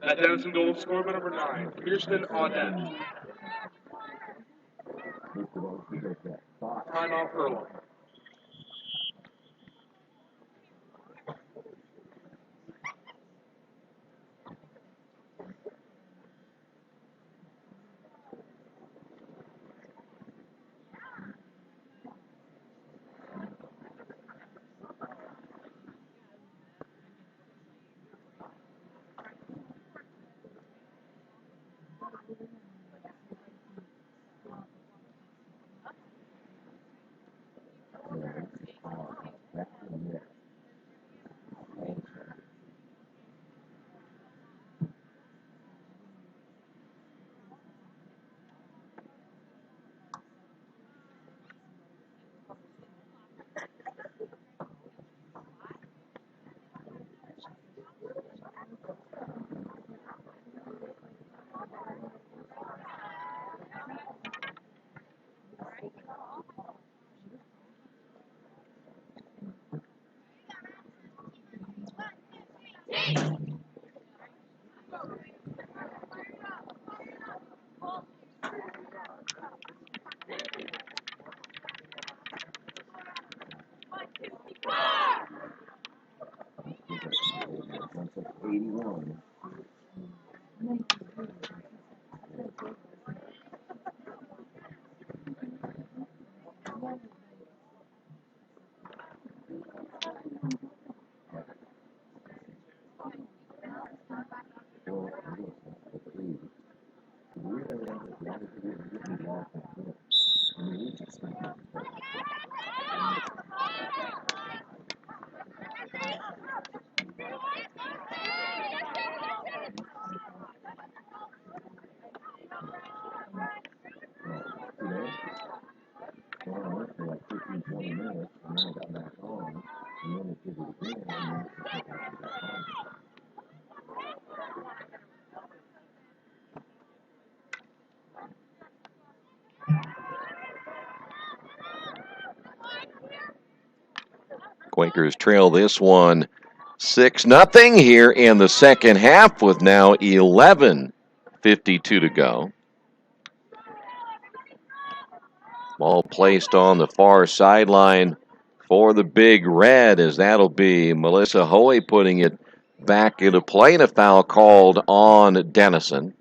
That Denison goal scored by number 9, Kirsten Audette. Timeout Earlham. Quakers trail this one 6-0 here in the second half with now 11:52 to go. Ball placed on the far sideline for the Big Red, as that'll be Melissa Hoey putting it back into play, and a foul called on Denison.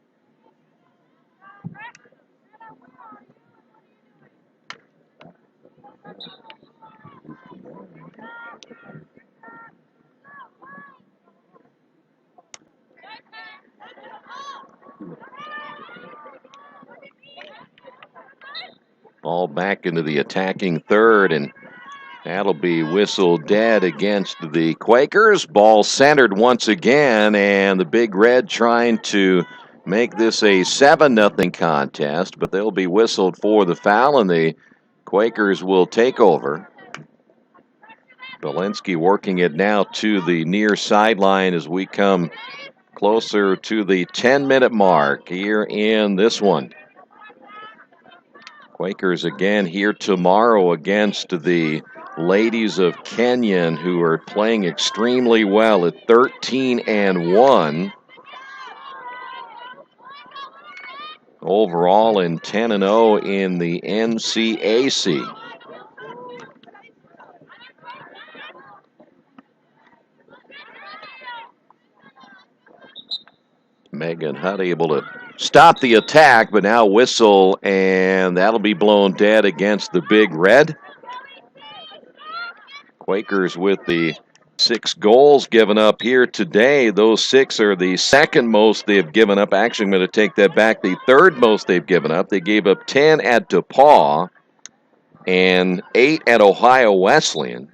Ball back into the attacking third, and that'll be whistled dead against the Quakers. Ball centered once again, and the Big Red trying to make this a 7-0 contest, but they'll be whistled for the foul, and the Quakers will take over. Belinsky working it now to the near sideline as we come closer to the 10-minute mark here in this one. Quakers again here tomorrow against the Ladies of Kenyon, who are playing extremely well at 13-1. Overall and 10-0 in the NCAC. Megan Hutt able to stop the attack, but now whistle, and that'll be blown dead against the Big Red. Quakers with the 6 goals given up here today. Those 6 are the second most they've given up. Actually, I'm going to take that back. The third most they've given up. They gave up 10 at DePaul and 8 at Ohio Wesleyan.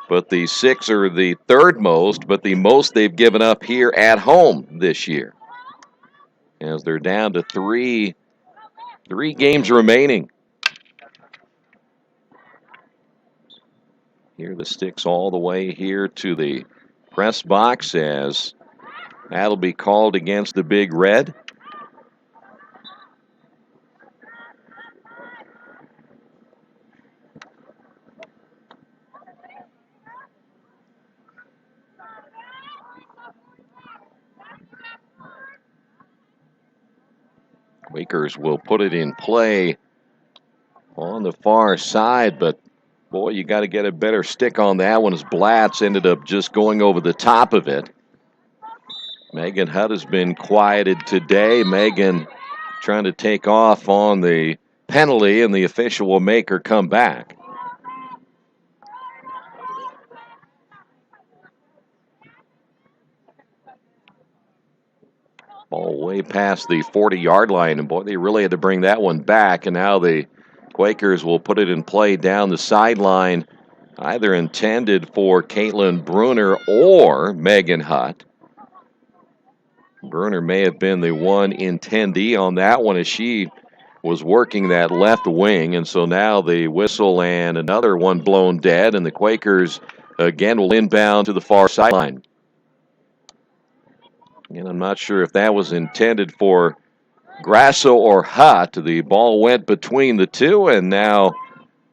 but the 6 are the third most, but the most they've given up here at home this year. As they're down to three games remaining. Here the sticks all the way here to the press box as that'll be called against the Big Red. Quakers will put it in play on the far side, but boy, you got to get a better stick on that one as Blatz ended up just going over the top of it. Megan Hutt has been quieted today. Megan trying to take off on the penalty, and the official will make her come back. Ball way past the 40-yard line, and boy, they really had to bring that one back, and now the Quakers will put it in play down the sideline, either intended for Caitlin Bruner or Megan Hutt. Bruner may have been the one intendee on that one as she was working that left wing, and so now the whistle and another one blown dead, and the Quakers again will inbound to the far sideline. And I'm not sure if that was intended for Grasso or Hutt. The ball went between the two, and now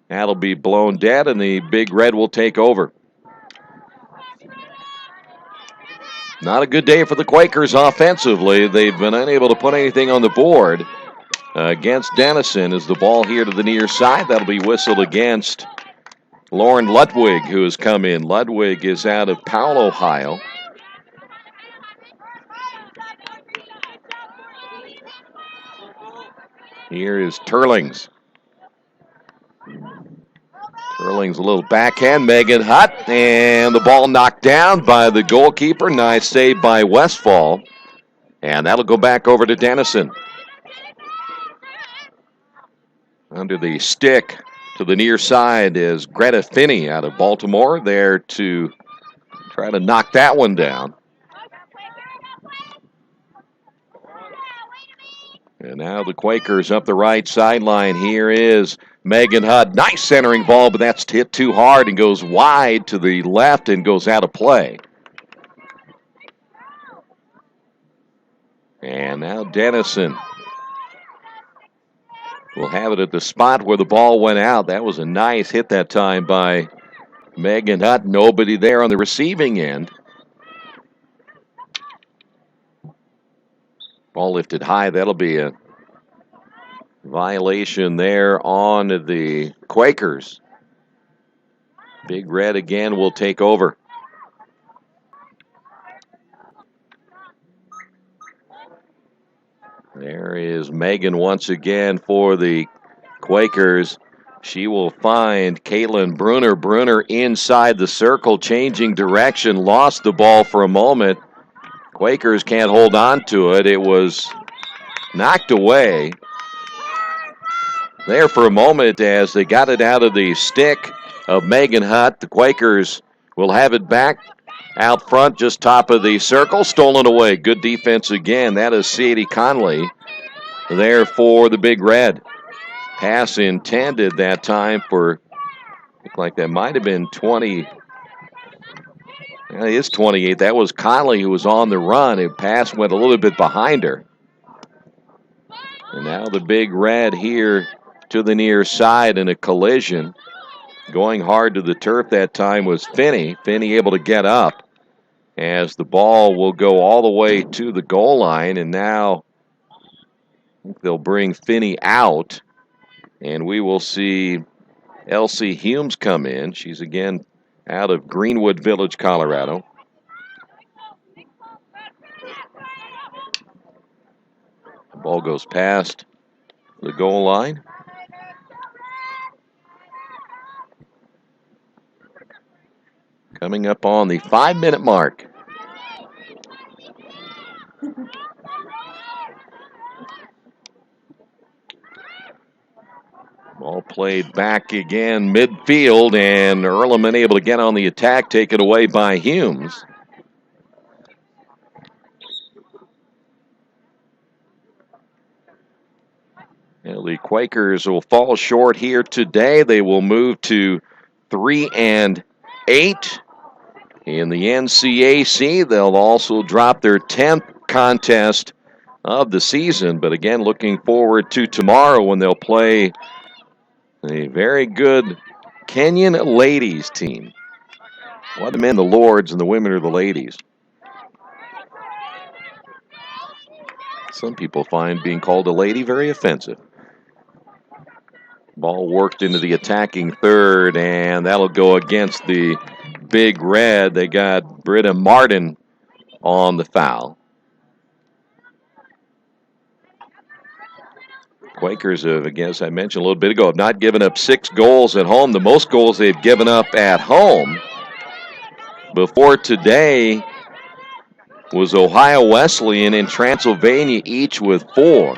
that'll be blown dead, and the Big Red will take over. Not a good day for the Quakers offensively. They've been unable to put anything on the board against Denison as the ball here to the near side. That'll be whistled against Lauren Ludwig, who has come in. Ludwig is out of Powell, Ohio. Here is Turlings. Turlings a little backhand. Megan Hutt, and the ball knocked down by the goalkeeper. Nice save by Westfall. And that'll go back over to Denison. Under the stick to the near side is Greta Finney out of Baltimore there to try to knock that one down. And now the Quakers up the right sideline. Here is Megan Hutt. Nice centering ball, but that's hit too hard and goes wide to the left and goes out of play. And now Denison will have it at the spot where the ball went out. That was a nice hit that time by Megan Hutt. Nobody there on the receiving end. Ball lifted high. That'll be a violation there on the Quakers. Big Red again will take over. There is Megan once again for the Quakers. She will find Caitlin Bruner. Bruner inside the circle, changing direction, lost the ball for a moment. Quakers can't hold on to it. It was knocked away there for a moment as they got it out of the stick of Megan Hutt. The Quakers will have it back out front, just top of the circle, stolen away. Good defense again. That is Sadie Conley there for the Big Red. Pass intended that time for, looked like that might have been 20. It is 28. That was Conley who was on the run. The pass went a little bit behind her. And now the Big Red here to the near side in a collision. Going hard to the turf that time was Finney. Finney able to get up as the ball will go all the way to the goal line. And now I think they'll bring Finney out. And we will see Elsie Humes come in. She's again out of Greenwood Village, Colorado. The ball goes past the goal line. Coming up on the 5-minute mark. Ball played back again midfield, and Earlham unable to get on the attack, taken away by Humes. The Quakers will fall short here today. They will move to 3-8 in the NCAC. They'll also drop their 10th contest of the season. But again, looking forward to tomorrow when they'll play a very good Kenyon ladies team. Well, the men, the lords, and the women are the ladies. Some people find being called a lady very offensive. Ball worked into the attacking third, and that'll go against the Big Red. They got Britta Martin on the foul. Quakers have, again, as I mentioned a little bit ago, have not given up 6 goals at home. The most goals they've given up at home before today was Ohio Wesleyan and Transylvania, each with 4.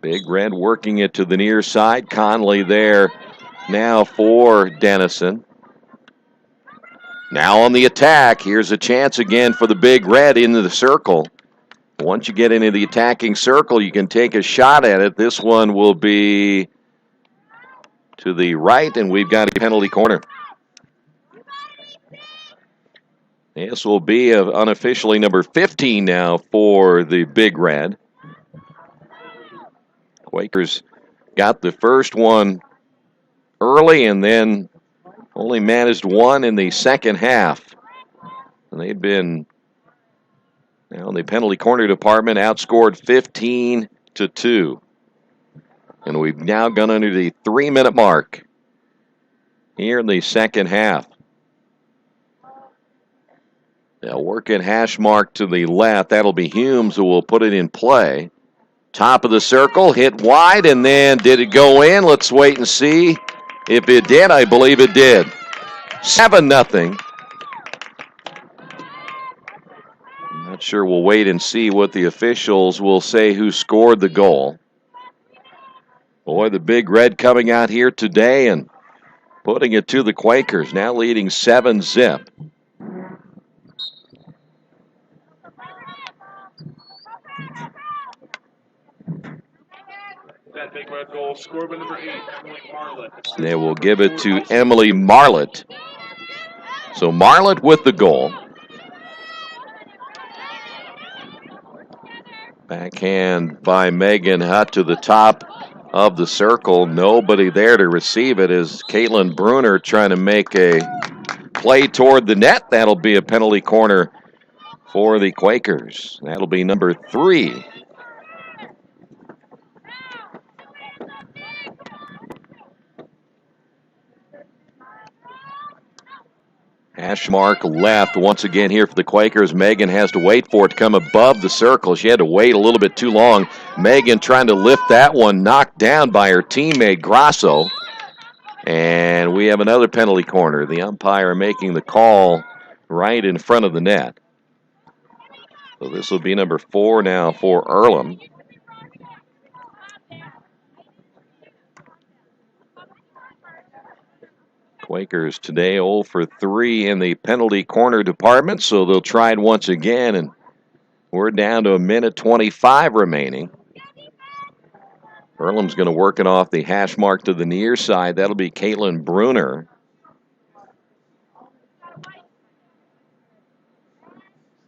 Big Red working it to the near side. Conley there now for Denison. Now on the attack. Here's a chance again for the Big Red into the circle. Once you get into the attacking circle, you can take a shot at it. This one will be to the right, and we've got a penalty corner. This will be unofficially number 15 now for the Big Red. Quakers got the first one early and then only managed one in the second half. And they've been, now in the penalty corner department, outscored 15-2. And we've now gone under the 3-minute mark here in the second half. They'll work it hash mark to the left. That'll be Humes who will put it in play. Top of the circle, hit wide, and then did it go in? Let's wait and see. If it did, I believe it did. 7-0. I'm not sure. We'll wait and see what the officials will say who scored the goal. Boy, the Big Red coming out here today and putting it to the Quakers, now leading 7-0. That Big Red goal scored by number 8, Emily Marlett. They will give it to Emily Marlett. So Marlett with the goal. Backhand by Megan Hutt to the top of the circle. Nobody there to receive it as Caitlin Bruner trying to make a play toward the net. That'll be a penalty corner for the Quakers. That'll be number 3. Hash mark left once again here for the Quakers. Megan has to wait for it to come above the circle. She had to wait a little bit too long. Megan trying to lift that one, knocked down by her teammate Grasso. And we have another penalty corner. The umpire making the call right in front of the net. So this will be number 4 now for Earlham. Quakers today 0 for 3 in the penalty corner department, so they'll try it once again, and we're down to 1:25 remaining. Earlham's going to work it off the hash mark to the near side. That'll be Caitlin Bruner.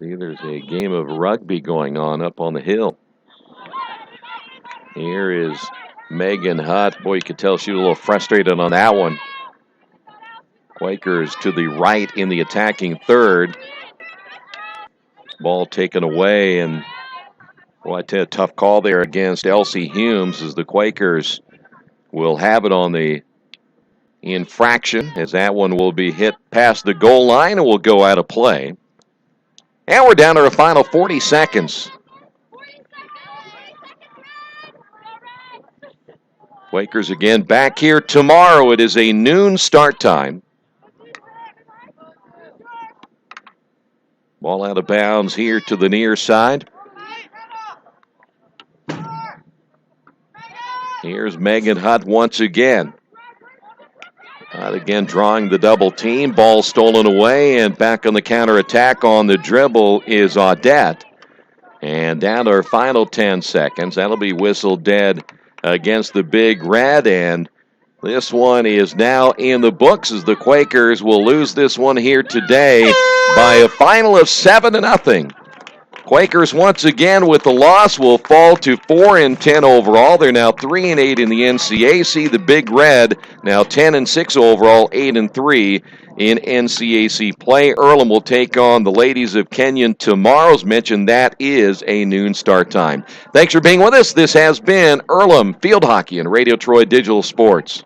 See, there's a game of rugby going on up on the hill. Here is Megan Hutt. Boy, you could tell she was a little frustrated on that one. Quakers to the right in the attacking third. Ball taken away, and I tell you, a tough call there against Elsie Humes as the Quakers will have it on the infraction as that one will be hit past the goal line and will go out of play. And we're down to the final 40 seconds. Quakers again back here tomorrow. It is a noon start time. Ball out of bounds here to the near side. Here's Megan Hutt once again. Hutt again drawing the double team. Ball stolen away, and back on the counterattack on the dribble is Audette. And down to our final 10 seconds. That'll be whistled dead against the Big Red, and this one is now in the books as the Quakers will lose this one here today by a final of 7-0. Quakers once again with the loss will fall to 4-10 overall. They're now 3-8 in the NCAC. The Big Red now 10-6 overall, 8-3 in NCAC play. Earlham will take on the ladies of Kenyon tomorrow. As mentioned, that is a noon start time. Thanks for being with us. This has been Earlham Field Hockey and Radio Troy Digital Sports.